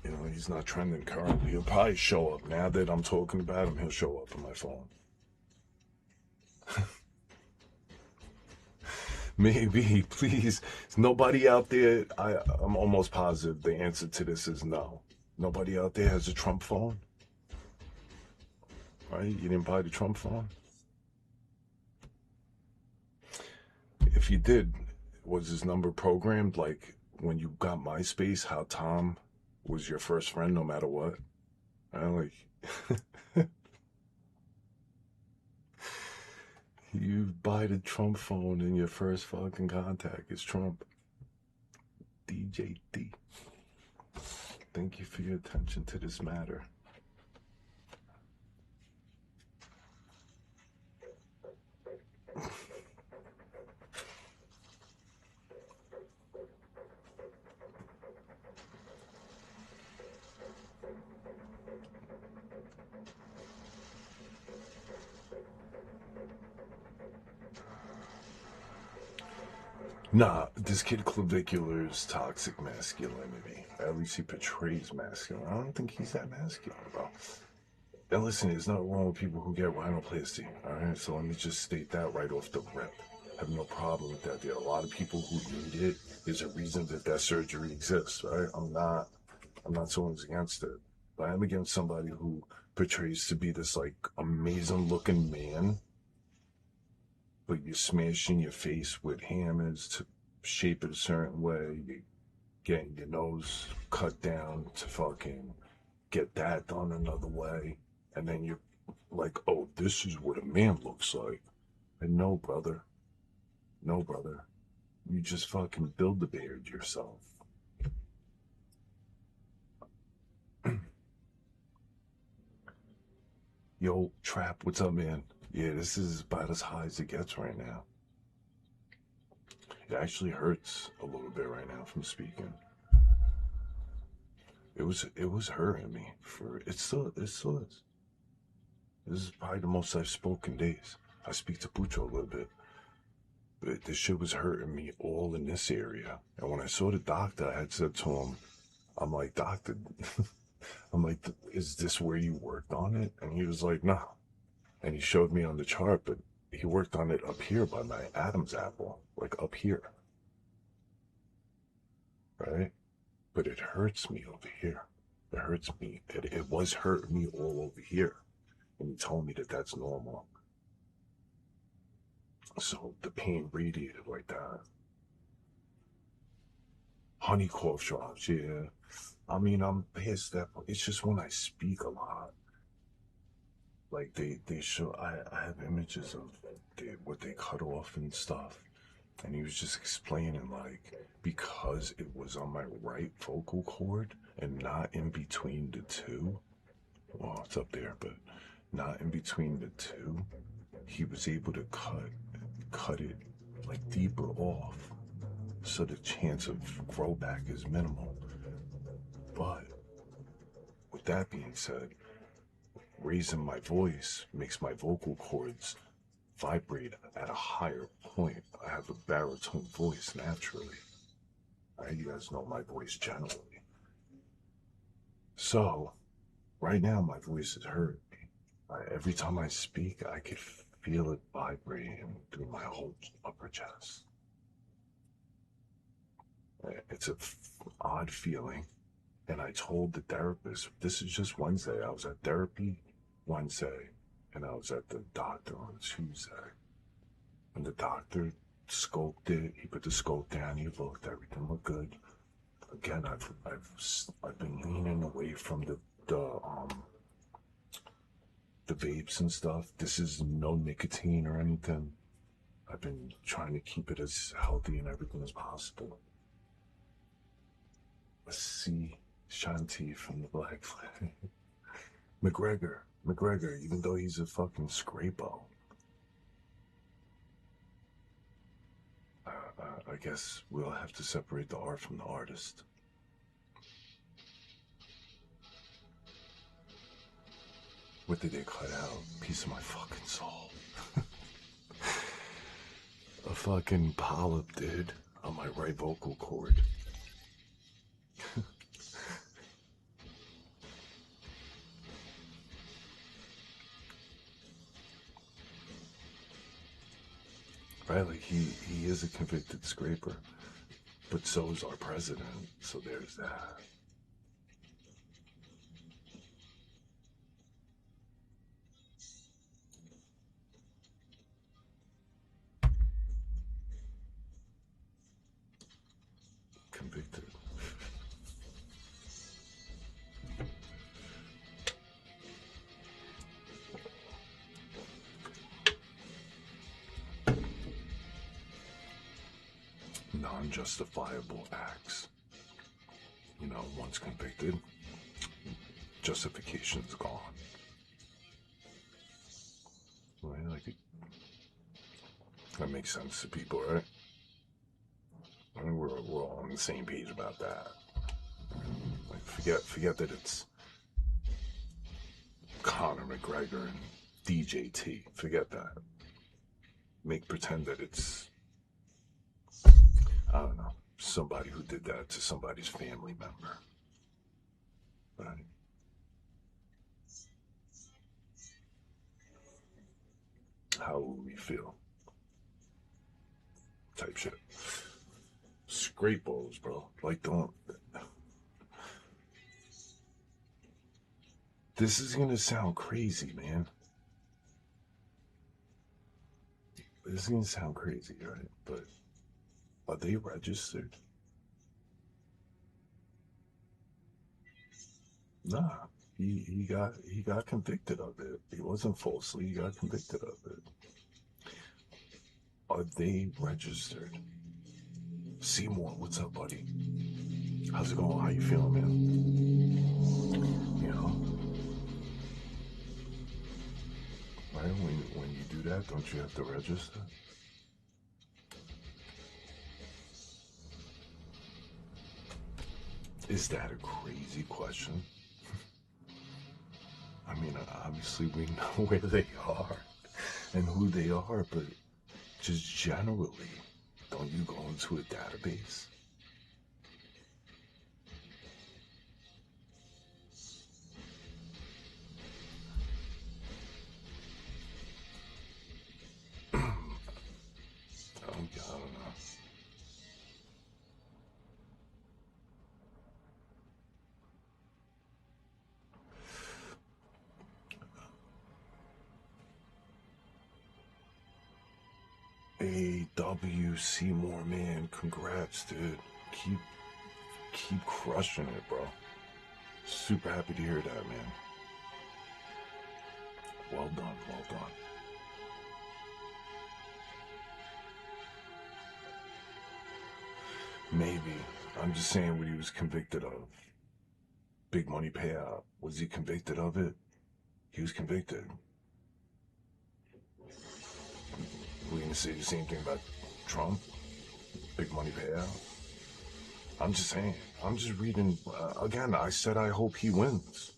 You know, he's not trending currently. He'll probably show up now that I'm talking about him. He'll show up on my phone. Maybe, please. There's nobody out there. I'm almost positive the answer to this is no. Nobody out there has a Trump phone, right? You didn't buy the Trump phone. If you did, was his number programmed like when you got MySpace? How Tom was your first friend, no matter what. I like. You buy the Trump phone and your first fucking contact is Trump. DJD. Thank you for your attention to this matter. Nah, this kid Clavicular is toxic masculinity. At least he portrays masculine. I don't think he's that masculine, bro. And listen, there's nothing wrong with people who get rhinoplasty. Alright, so let me just state that right off the rip. I have no problem with that. There are a lot of people who need it. There's a reason that that surgery exists, right? I'm not someone's against it. But I'm against somebody who portrays to be this like amazing looking man, but you're smashing your face with hammers to shape it a certain way. You're getting your nose cut down to fucking get that done another way. And then you're like, oh, this is what a man looks like. And no, brother. No, brother. You just fucking build the beard yourself. Yo, Trap, what's up, man? Yeah, this is about as high as it gets right now. It actually hurts a little bit right now from speaking. It was hurting me for it still is. This is probably the most I've spoken days. I speak to Pucho a little bit. But this shit was hurting me all in this area. And when I saw the doctor, I had said to him, I'm like, doctor, I'm like, is this where you worked on it? And he was like, no. And he showed me on the chart, but he worked on it up here by my Adam's apple, like up here, right? But it hurts me over here. It hurts me. It was hurting me all over here. And he told me that that's normal. So the pain radiated like that. Honey cough drops, yeah. I mean, I'm past that. It's just when I speak a lot. Like they show, I have images of what they cut off and stuff. And he was just explaining like because it was on my right vocal cord and not in between the two. Well, it's up there, but not in between the two. He was able to cut it like deeper off, so the chance of grow back is minimal. But with that being said, raising my voice makes my vocal cords vibrate at a higher point. I have a baritone voice naturally. Right? You guys know my voice generally. So, right now, my voice is hurt. Every time I speak, I could feel it vibrating through my whole upper chest. It's a odd feeling. And I told the therapist, this is just Wednesday. I was at therapy Wednesday, and I was at the doctor on Tuesday. And the doctor scoped it. He put the scope down. He looked. Everything looked good. Again, I've been leaning away from the vapes and stuff. This is no nicotine or anything. I've been trying to keep it as healthy and everything as possible. Let's see Shanti from the Black Flag. McGregor, even though he's a fucking scrapo. I guess we'll have to separate the art from the artist. What did they cut out? Piece of my fucking soul. A fucking polyp, dude, on my right vocal cord. Right, like he is a convicted scraper, but so is our president, so there's that. Convicted. Non-justifiable acts. You know, once convicted, justification's gone. Right? Like, that makes sense to people, right? I mean, we're all on the same page about that. Like, forget that it's Conor McGregor and DJT. Forget that. Pretend that it's, I don't know, somebody who did that to somebody's family member. Right? How will we feel? Type shit. Scrapos, bro. Like, don't. This is gonna sound crazy, man. This is gonna sound crazy, right? But are they registered? Nah. He got convicted of it. He wasn't falsely. He got convicted of it. Are they registered? Seymour, what's up, buddy? How's it going? How you feeling, man? You know, right? When you do that, don't you have to register? Is that a crazy question? I mean, obviously we know where they are and who they are, but just generally, don't you go into a database? I don't know. A.W. Seymour, man, congrats, dude. Keep crushing it, bro. Super happy to hear that, man. Well done, well done. Maybe. I'm just saying what he was convicted of. Big money payout. Was he convicted of it? He was convicted. We're gonna say the same thing about Trump? Big money payout? I'm just saying. I'm just reading. Again, I said I hope he wins.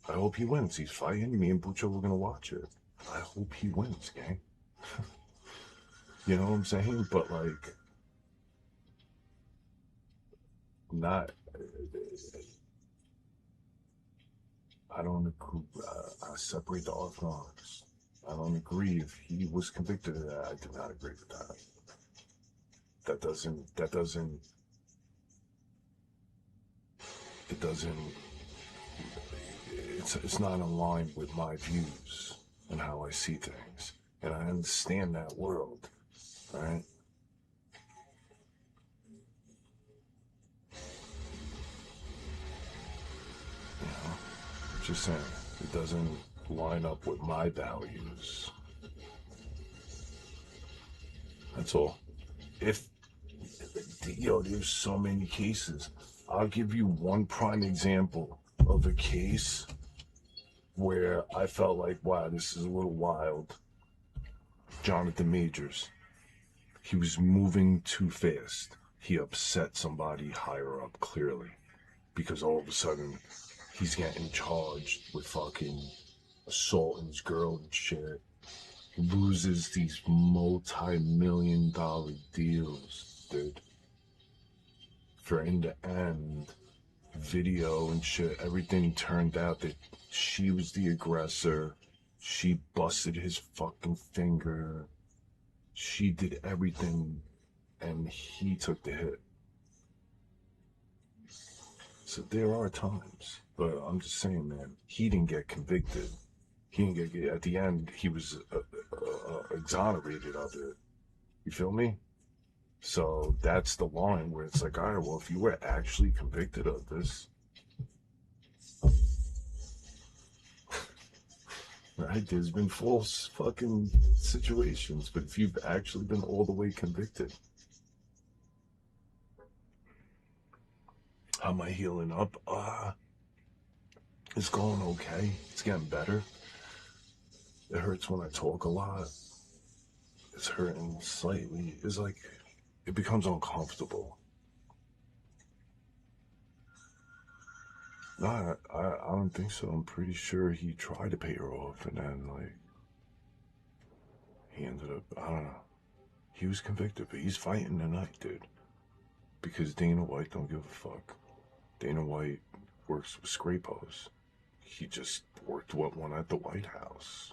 I hope he wins. He's fighting. Me and Bucho were gonna watch it. I hope he wins, gang. You know what I'm saying? But like, not. I don't agree. I separate the art from arts. I don't agree. If he was convicted of that, I do not agree with that. That doesn't. It doesn't. It's not in line with my views and how I see things, and I understand that world, right? Just saying, it doesn't line up with my values. That's all. If, there's so many cases. I'll give you one prime example of a case where I felt like, wow, this is a little wild. Jonathan Majors. He was moving too fast. He upset somebody higher up, clearly. Because all of a sudden, he's getting charged with fucking assaulting his girl and shit. He loses these multi-million-dollar deals, dude. For in the end, video and shit, everything turned out that she was the aggressor. She busted his fucking finger. She did everything, and he took the hit. So there are times, but I'm just saying, man, he didn't get convicted. He didn't get, at the end, he was exonerated of it. You feel me? So that's the line where it's like, all right, well, if you were actually convicted of this, right, there's been false fucking situations, but if you've actually been all the way convicted, how am I healing up? It's going okay. It's getting better. It hurts when I talk a lot. It's hurting slightly. It's like, it becomes uncomfortable. No, I don't think so. I'm pretty sure he tried to pay her off, and then, like, he ended up, I don't know. He was convicted, but he's fighting tonight, dude. Because Dana White don't give a fuck. Dana White works with Scrapos. He just worked with one at the White House.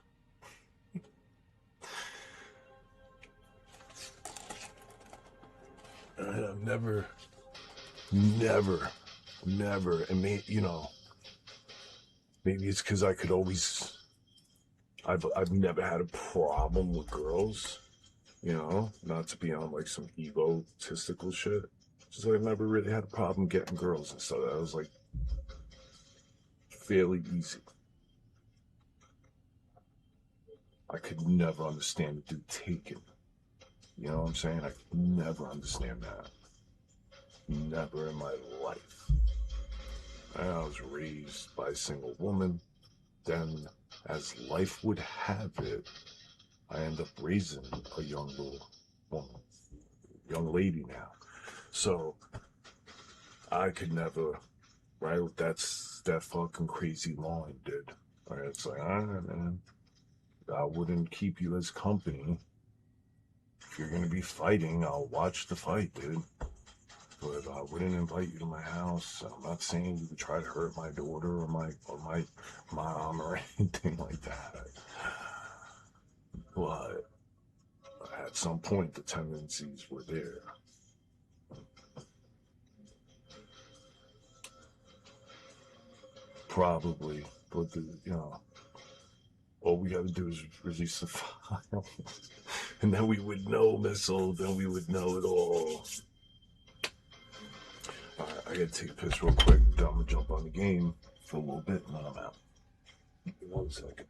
And I've never, and maybe it's because I could always, I've never had a problem with girls, not to be on like some egotistical shit. Just like I've never really had a problem getting girls and stuff. That was like fairly easy. I could never understand the dude taking. You know what I'm saying? I could never understand that. Never in my life. I was raised by a single woman. Then, as life would have it, I end up raising a young little woman, young lady now. So, I could never, right? That's that fucking crazy line, dude. Right? It's like, all right, man. I wouldn't keep you as company. If you're gonna be fighting, I'll watch the fight, dude. But I wouldn't invite you to my house. I'm not saying you would try to hurt my daughter or my mom or anything like that. But at some point, the tendencies were there. Probably, but all we got to do is release the file, and then we would know, Missile. Then we would know it all. All right, I gotta take a piss real quick. Then I'm gonna jump on the game for a little bit, and then I'm out. 1 second.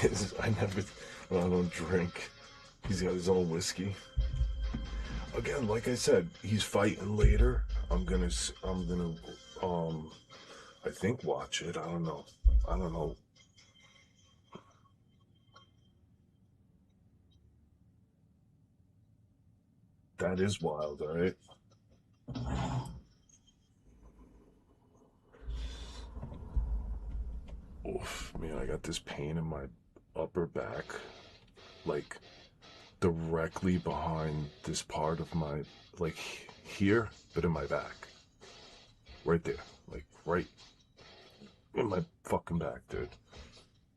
I don't drink. He's got his own whiskey. Again, like I said, he's fighting later. I'm gonna, I think watch it. I don't know. I don't know. That is wild, right? Oof, man, I got this pain in my upper back, like directly behind this part of my, like here, but in my back. Right there. Like right in my fucking back, dude.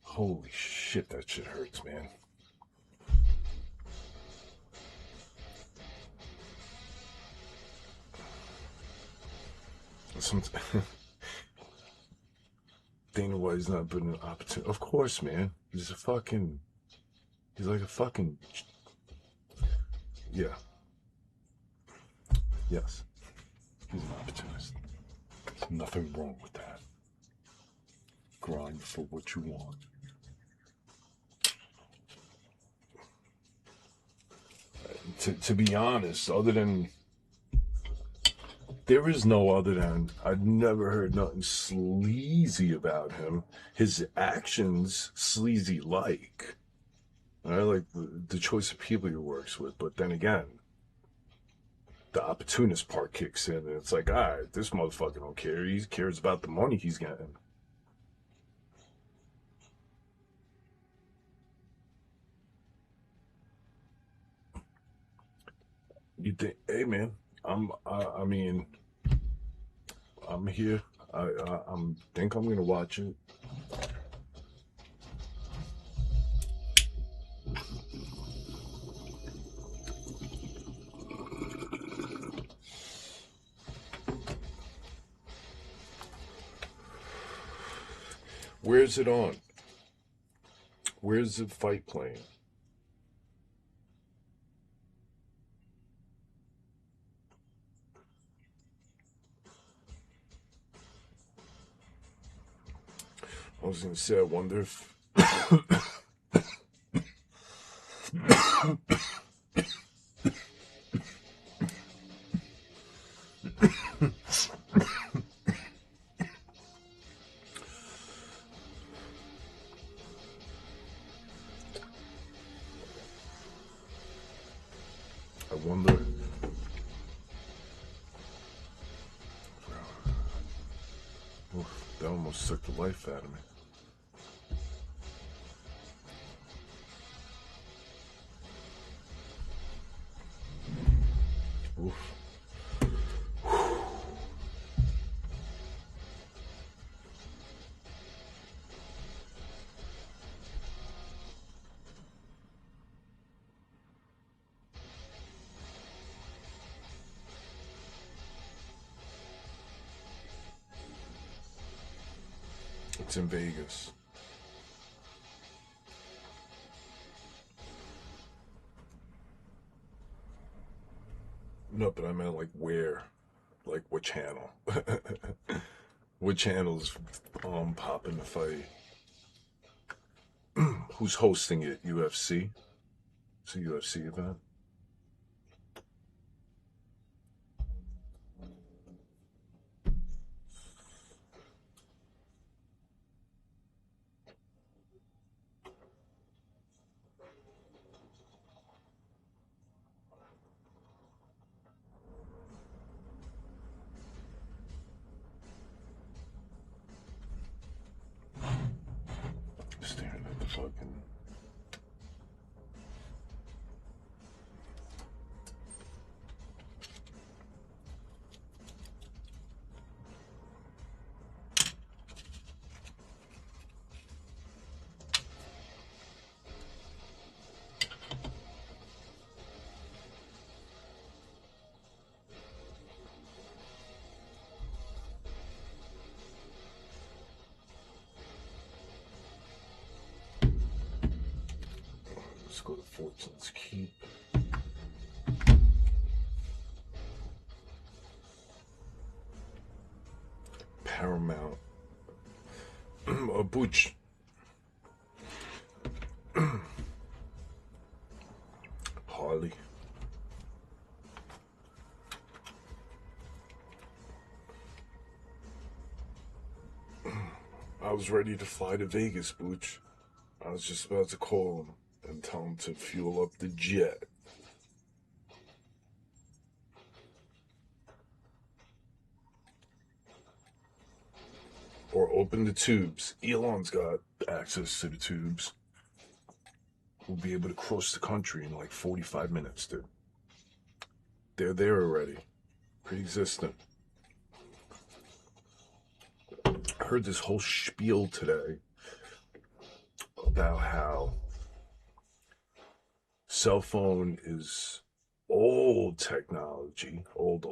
Holy shit, that shit hurts, man. Some, Dana White's not putting an opportunity. Of course, man. He's like a fucking, yeah, yes. He's an opportunist. There's nothing wrong with that. Grind for what you want. To be honest, there is no other than, I've never heard nothing sleazy about him. His actions sleazy like. I like the choice of people he works with, but then again, the opportunist part kicks in, and it's like, all right, this motherfucker don't care. He cares about the money he's getting. You think, hey man, I mean, I'm here. I'm think I'm gonna watch it. Where's it on? Where's the fight playing? I was gonna say, I wonder if I wonder. Oof, that almost took the life out of me. Oof. It's in Vegas. No, but I meant like where, like what channel? What channel's popping the fight? Who's hosting it? UFC. It's a UFC event. Staring at the fucking. Let's go to Fortune's Keep. Paramount. Butch. Harley. I was ready to fly to Vegas, Booch. I was just about to call him and tell him to fuel up the jet. Or open the tubes. Elon's got access to the tubes. We'll be able to cross the country in like 45 minutes, dude. They're there already. Pre-existent. I heard this whole spiel today about how cell phone is old technology. Old.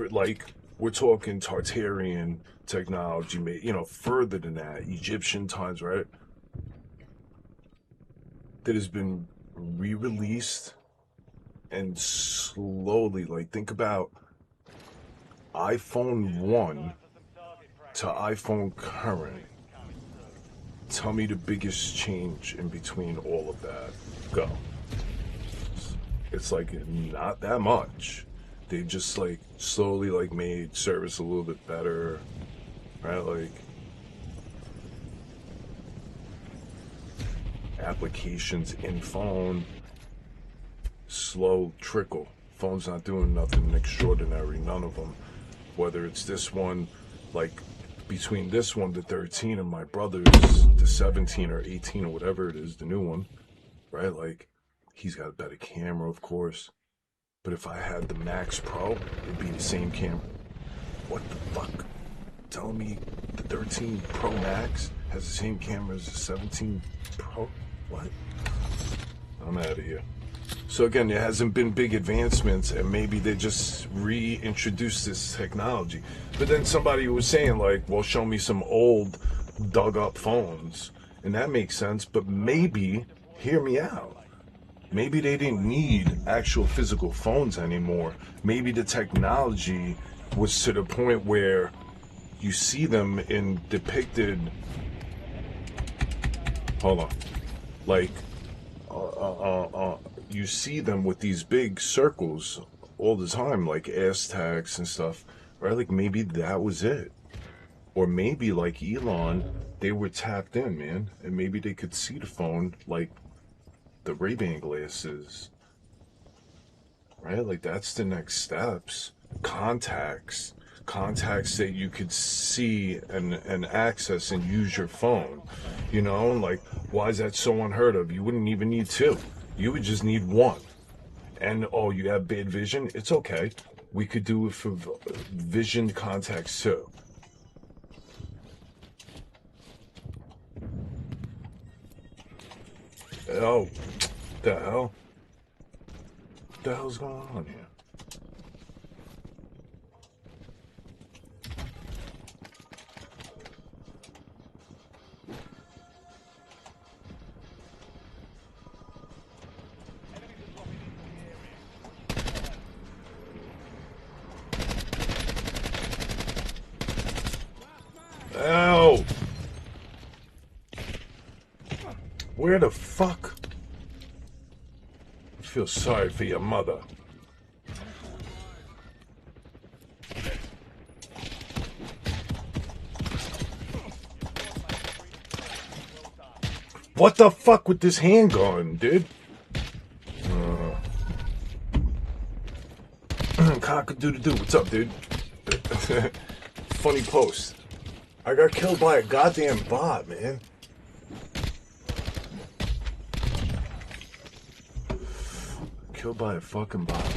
Like, we're talking Tartarian technology, further than that, Egyptian times, right? That has been re-released and slowly, like, think about iPhone 1 to iPhone current. Tell me the biggest change in between all of that. Go. It's like not that much. They just like slowly like made service a little bit better, right? Like applications in phone, slow trickle. Phone's not doing nothing extraordinary, none of them. Whether it's this one, like between this one, the 13, and my brother's, the 17 or 18 or whatever it is, the new one, right? Like, he's got a better camera, of course. But if I had the Max Pro, it'd be the same camera. What the fuck? Telling me the 13 Pro Max has the same camera as the 17 Pro? What? I'm out of here. So again, there hasn't been big advancements, and maybe they just reintroduced this technology. But then somebody was saying like, well, show me some old dug up phones. And that makes sense, but maybe, hear me out, maybe they didn't need actual physical phones anymore. Maybe the technology was to the point where you see them in depicted, hold on, like, you see them with these big circles all the time, like Aztecs and stuff, right? Like maybe that was it. Or maybe like Elon, they were tapped in, man, and maybe they could see the phone like the Ray-Ban glasses, right? Like that's the next steps. Contacts that you could see and access and use your phone. Like, why is that so unheard of? You wouldn't even need two. You would just need one. And oh, you have bad vision? It's okay. We could do it for vision contacts too. Oh, the hell? What the hell's going on here? Ow! Where the fuck? I feel sorry for your mother. What the fuck with this handgun, dude? Cock-a-doodle-doo. What's up, dude? Funny post. I got killed by a goddamn bot, man. Killed by a fucking bot.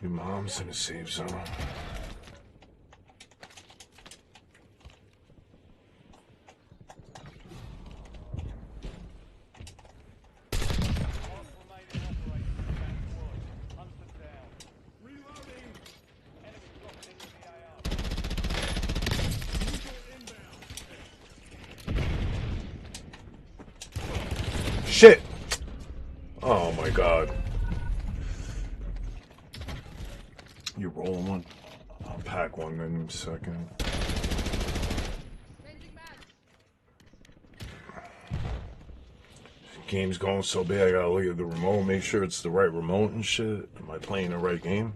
Your mom's in a safe zone. Shit! Oh my god. You rolling one? I'll pack one in a second. Game's going so bad, I gotta look at the remote, make sure it's the right remote and shit. Am I playing the right game?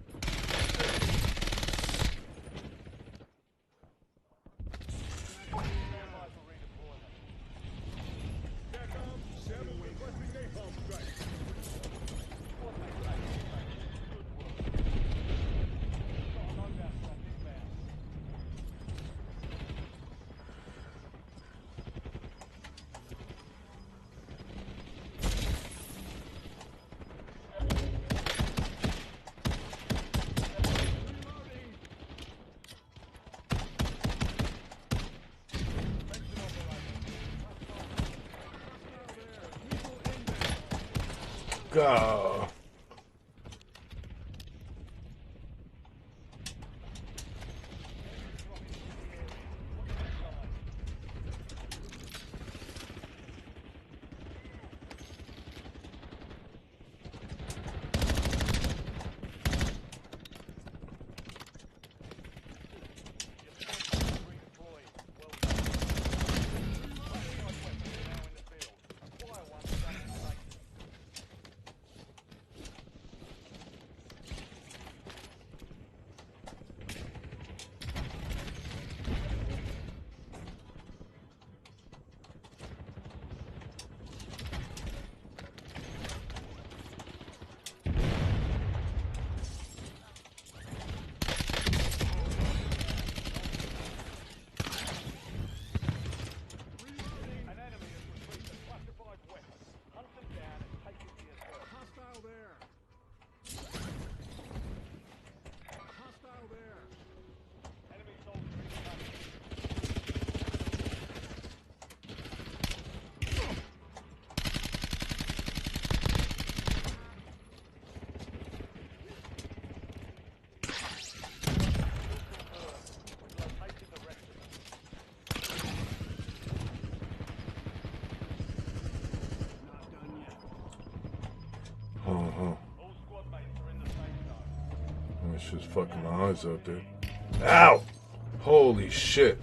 Go. It's just fucking my eyes out there. Ow! Holy shit.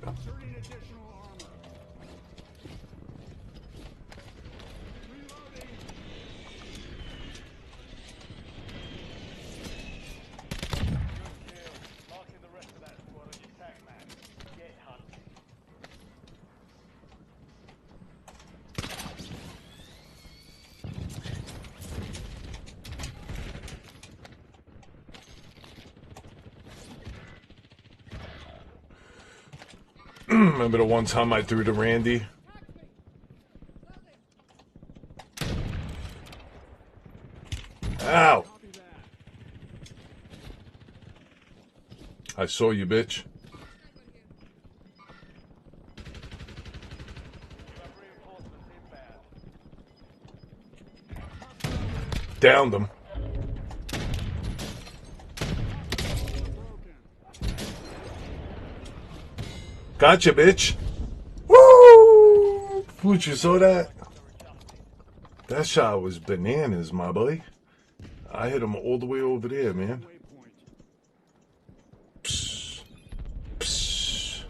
Remember the one time I threw to Randy? Ow! I saw you, bitch. Downed him. Gotcha, bitch. Woo! Pooch, you saw that? That shot was bananas, my boy. I hit him all the way over there, man. Psst. Psst.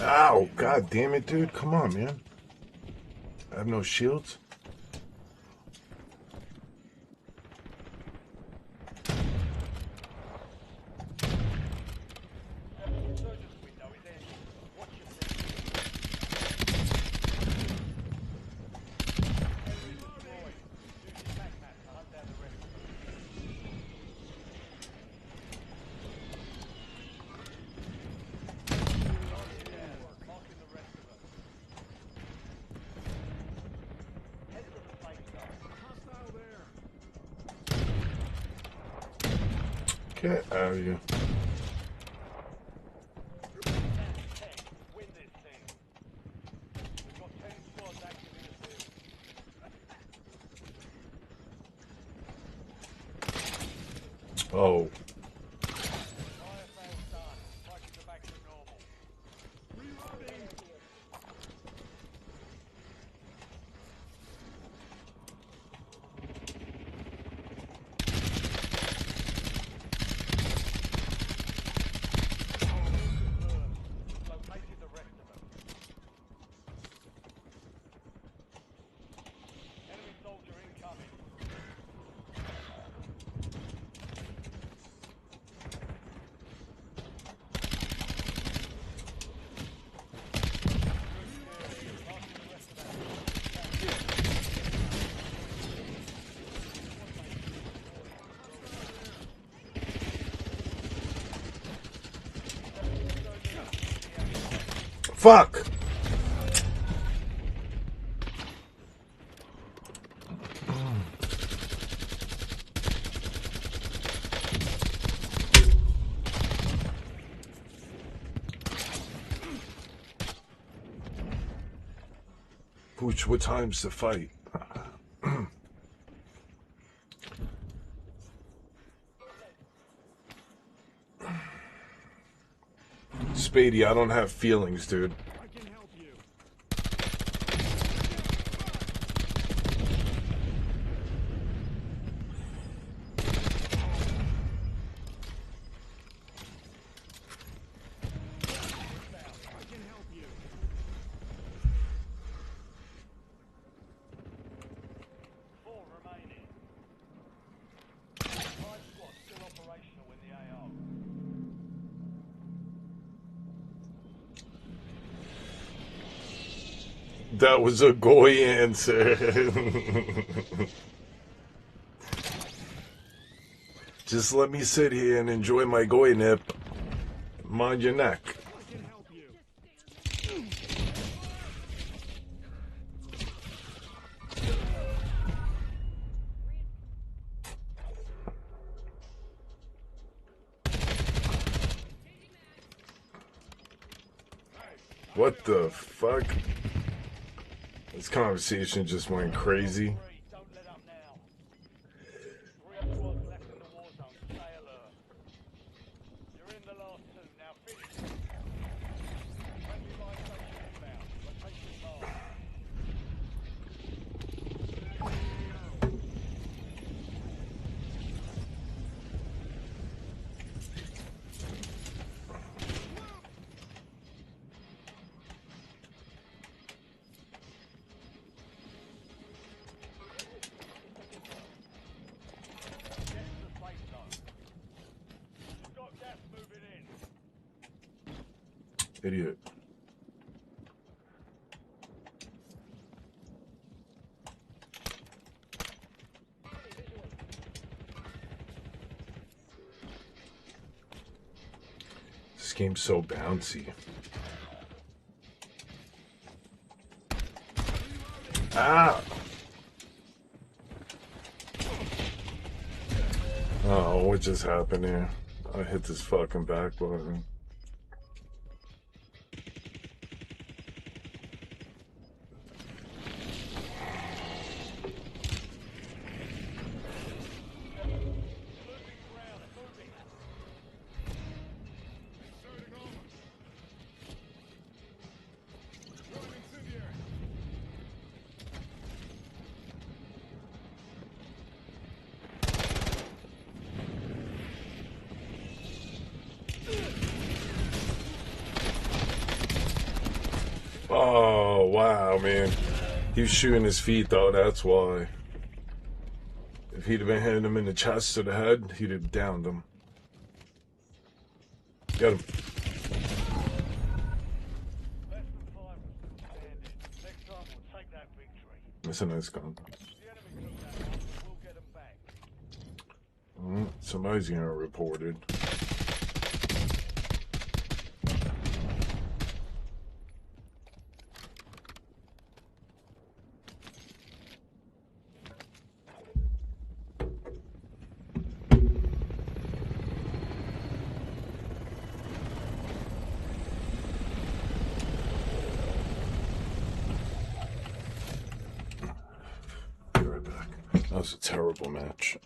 Ow, god damn it, dude. Come on, man. I have no shields. Get out of here. Oh. Fuck! Pooch, what time's the fight? Spady, I don't have feelings, dude. I can help you. I can help you. 4 remaining. 5 squads still operational in the AO. That was a goy answer. Just let me sit here and enjoy my goy nip. Mind your neck. I can help you. What the fuck? This conversation just went crazy. Don't let up now. 3 squads left in the war zone. Stay alert. You're in the last 2. Now finish it. Friendly live station inbound. Location marked. Get to the safe zone. You've got gas moving in. Idiot. This game's so bouncy. Ah! Oh, what just happened here? I hit this fucking back button. Oh, wow, man. He was shooting his feet, though. That's why. If he'd have been hitting him in the chest or the head, he'd have downed him. Got him. Less than 5 are still standing. Next time we'll take that victory. That's a nice gun. The enemy took that one, but we'll get them back. Somebody's getting reported. Be right back. That was a terrible match.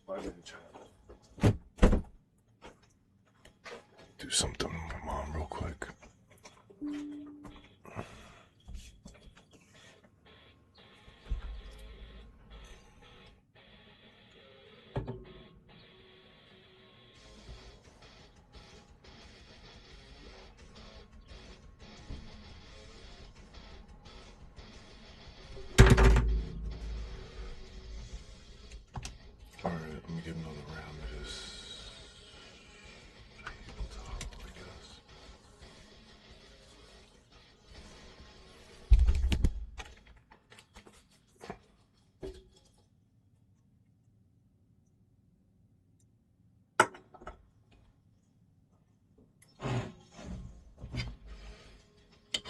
Bye, chat. Do something with my mom real quick. Alright, let me give another round of this. I guess.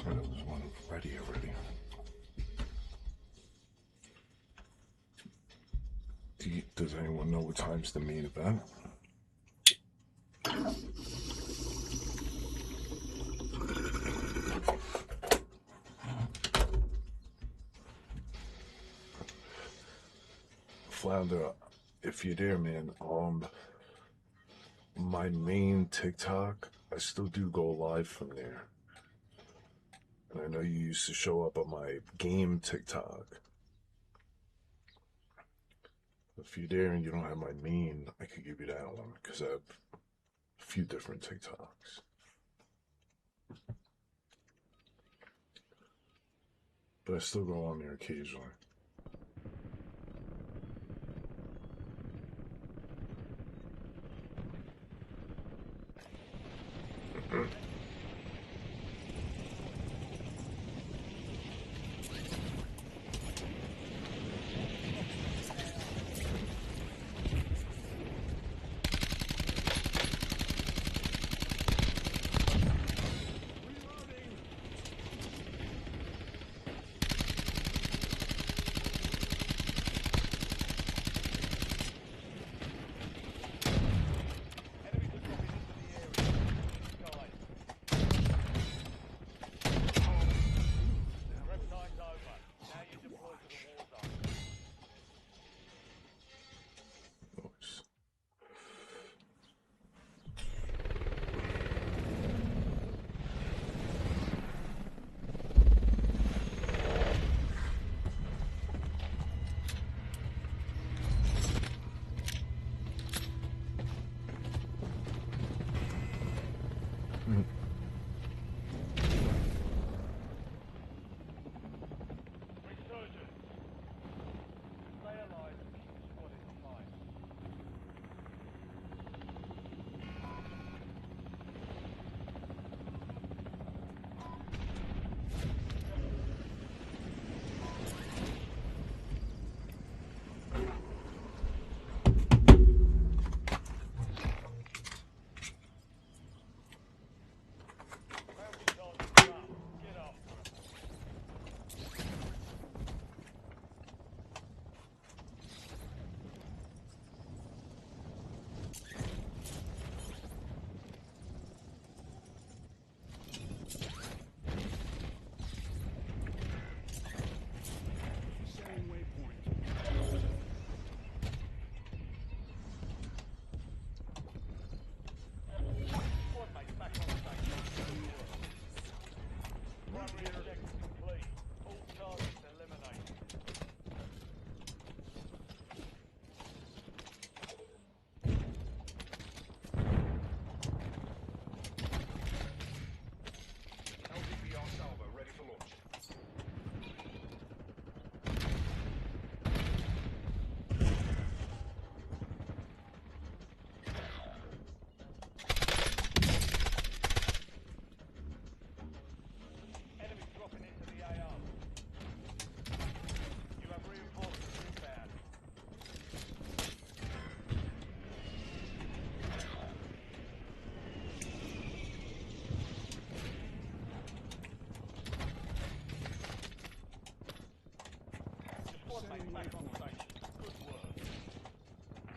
That was one ready already. Does anyone know what time's the main event? Flounder, if you're there, man, my main TikTok, I still do go live from there. And I know you used to show up on my game TikTok. If you're there and you don't have my main, I could give you that one because I have a few different TikToks. But I still go on there occasionally.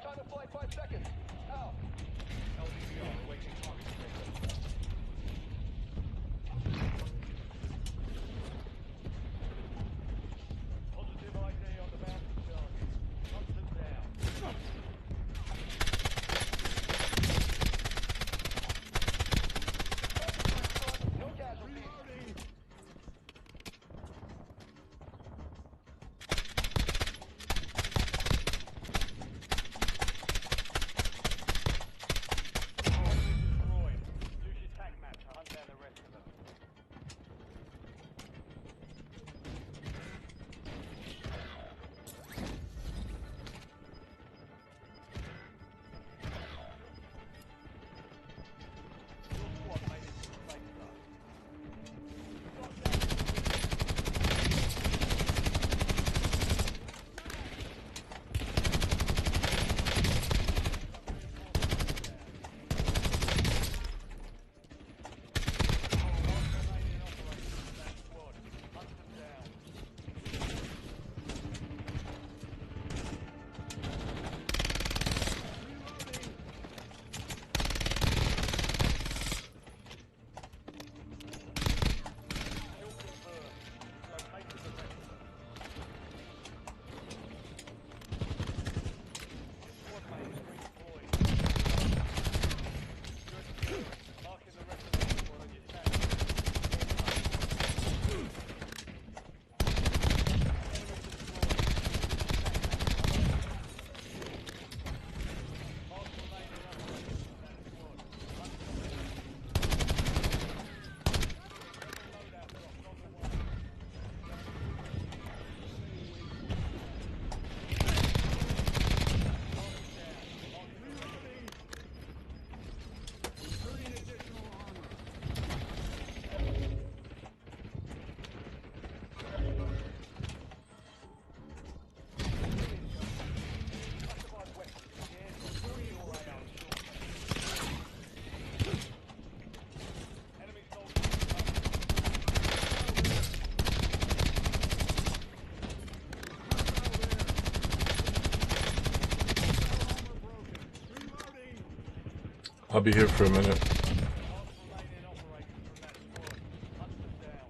Time to fly 5 seconds. Out. LDVR awaiting target data. Positive ID on the mountain target. Hunt them down. I'll be here for a minute. Last remaining operators from that squad. Hunt them down.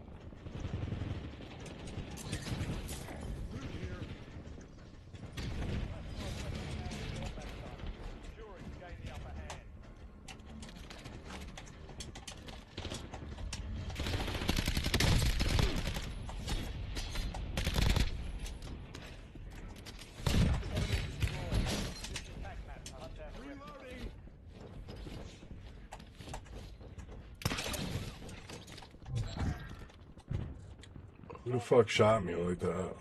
Security gain the upper hand. Who the fuck shot me like that?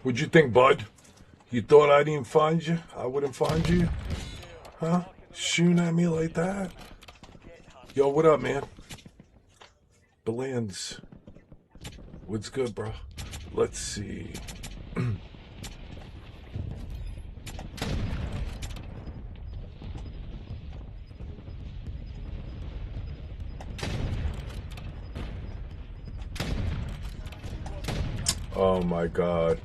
What'd you think, bud? You thought I didn't find you? I wouldn't find you? Huh? Shooting at me like that? Yo, what up, man? Belands. What's good, bro? Let's see. Oh my god.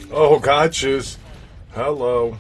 Oh, gotchas. Hello.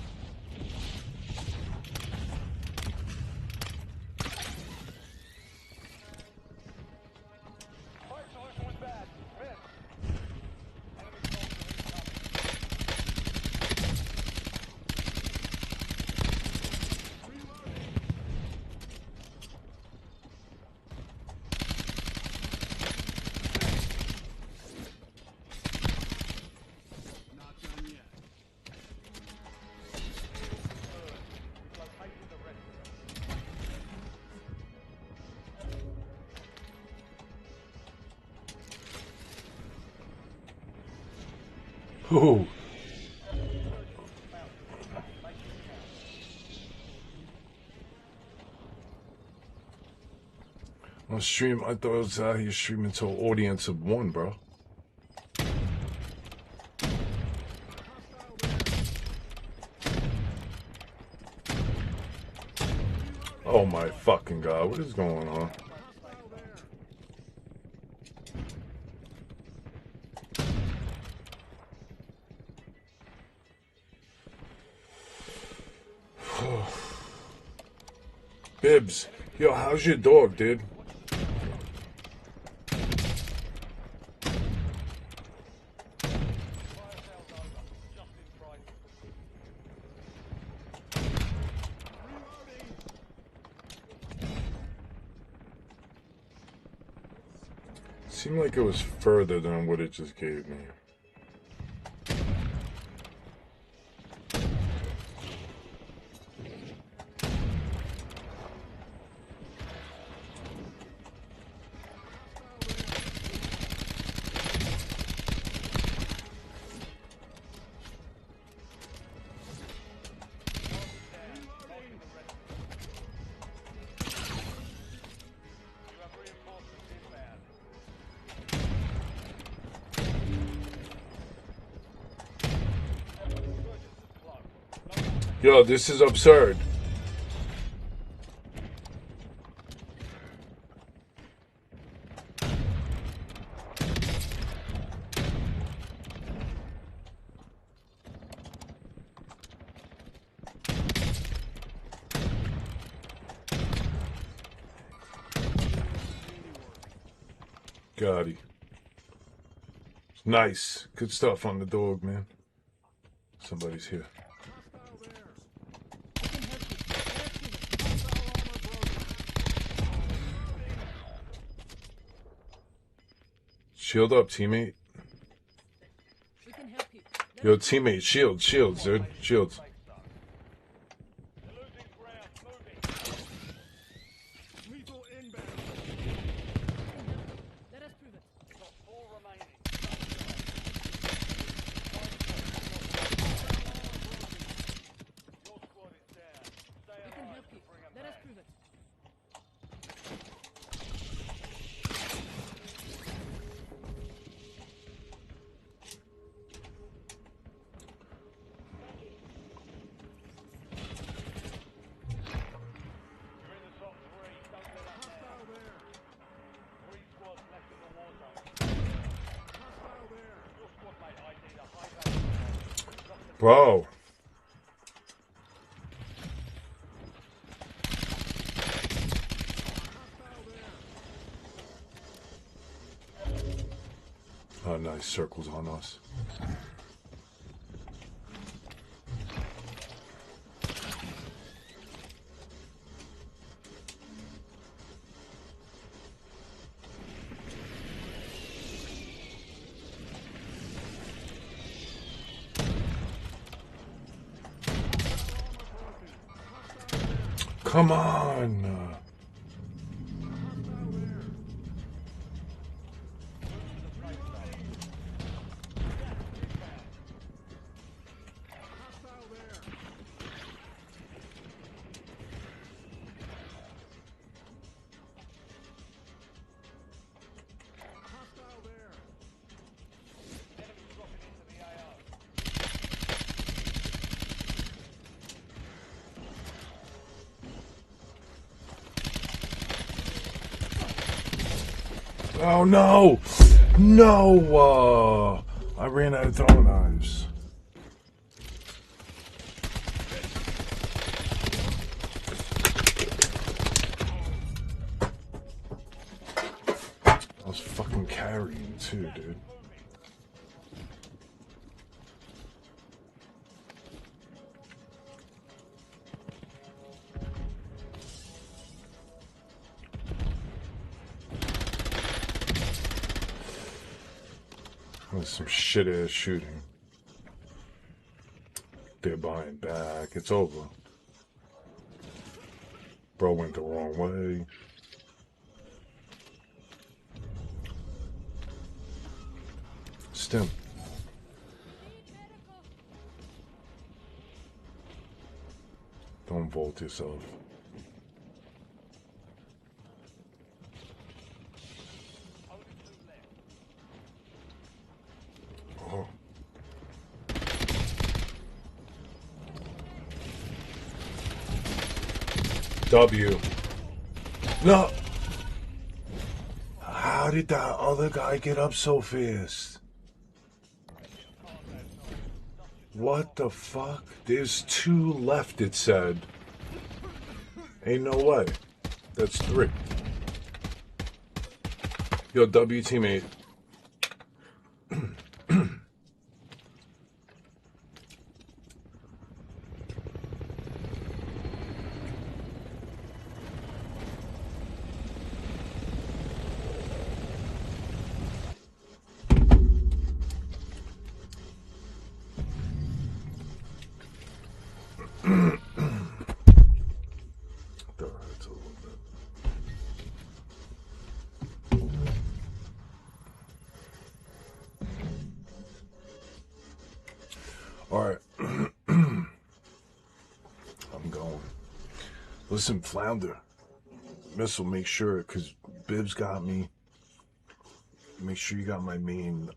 Ooh. On stream, I thought I was out here streaming to an audience of one, bro. Oh my fucking god, what is going on? Bibbs, yo, how's your dog, dude? Seemed like it was further than what it just gave me. Yo, this is absurd. Gotti. Nice. Good stuff on the dog, man. Somebody's here. Shield up, teammate. We can help you. Yo, teammate, shields, dude. Shields. They're losing ground. Moving. Lethal inbound. Let us prove it. Got 4 remaining. Your squad is down. Stay We can alive help to you. bring 'em Let us back. prove it. You're in the top 3. Don't let up now. Hostile there. 3 squads left in the war zone. Hostile there. Your squad mate ID'd a high value target. Bro. Hostile there. Oh, nice. Circles on us. Come on. Hostile there. Hostile there. Hostile there. Enemies dropping into the AO. Oh, no. No. I ran out of throwing knives. I was fucking carrying too, dude. That was some shit ass shooting. They're buying back. It's over. Bro went the wrong way. Stim. Don't vault yourself. Only 2 left. Oh. W. No. How did that other guy get up so fast? What the fuck? There's 2 left, it said. Ain't no way. That's 3. Yo, W teammate. That hurts a little bit. Alright. I'm going. Listen, Flounder. Missile, make sure, because Bibs got me. Make sure you got my main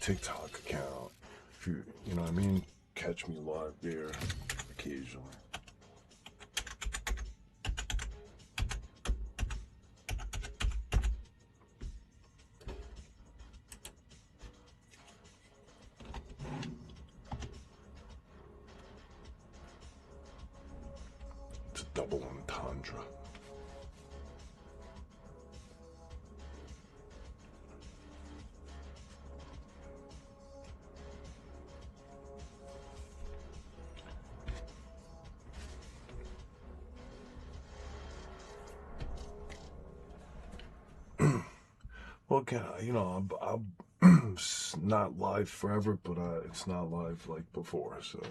TikTok account. If you know what I mean? Catch me live there occasionally. It's a double entendre. Well, it's not live forever, but it's not live like before. So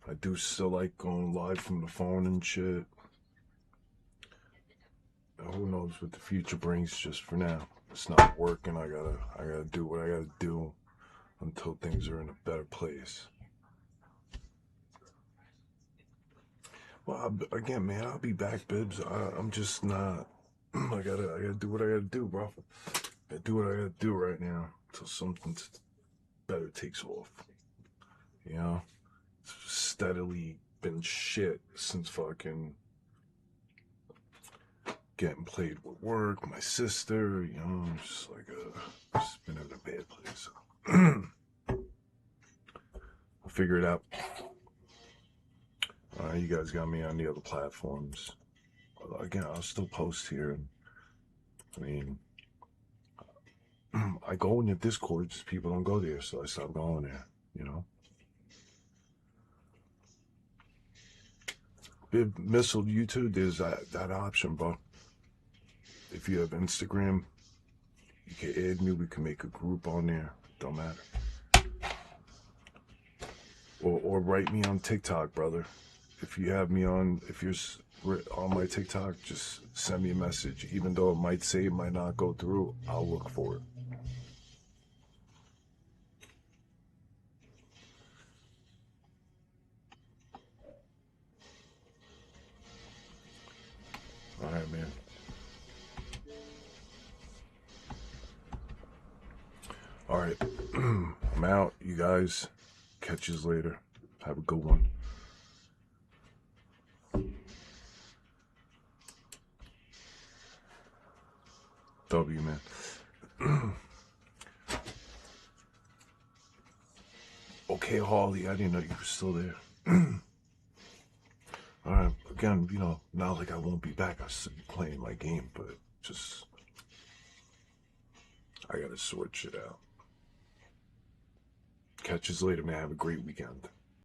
I do still like going live from the phone and shit. Who knows what the future brings? Just for now, it's not working. I gotta do what I gotta do until things are in a better place. Well, again, man, I'll be back, Bibs. I'm just not. I gotta do what I gotta do, bro. I do what I gotta do right now until something better takes off. You know, it's steadily been shit since fucking getting played with work, my sister. You know, just like just been in a bad place. I'll figure it out. You guys got me on the other platforms. Again, I'll still post here. I mean, I go in the Discord, just people don't go there, so I stopped going there, you know? Bib Missile YouTube, there's that option, bro. If you have Instagram, you can add me, we can make a group on there. Don't matter. Or write me on TikTok, brother. If you have me on, if you're on my TikTok, just send me a message. Even though it might say it might not go through, I'll look for it. All right, man. All right. I'm out, you guys. Catch you later. Have a good one. W, man. Okay, Harley, I didn't know you were still there. All right, again, not like I won't be back. I'll still be playing my game, but just I gotta sort shit out. Catch you later, man. Have a great weekend.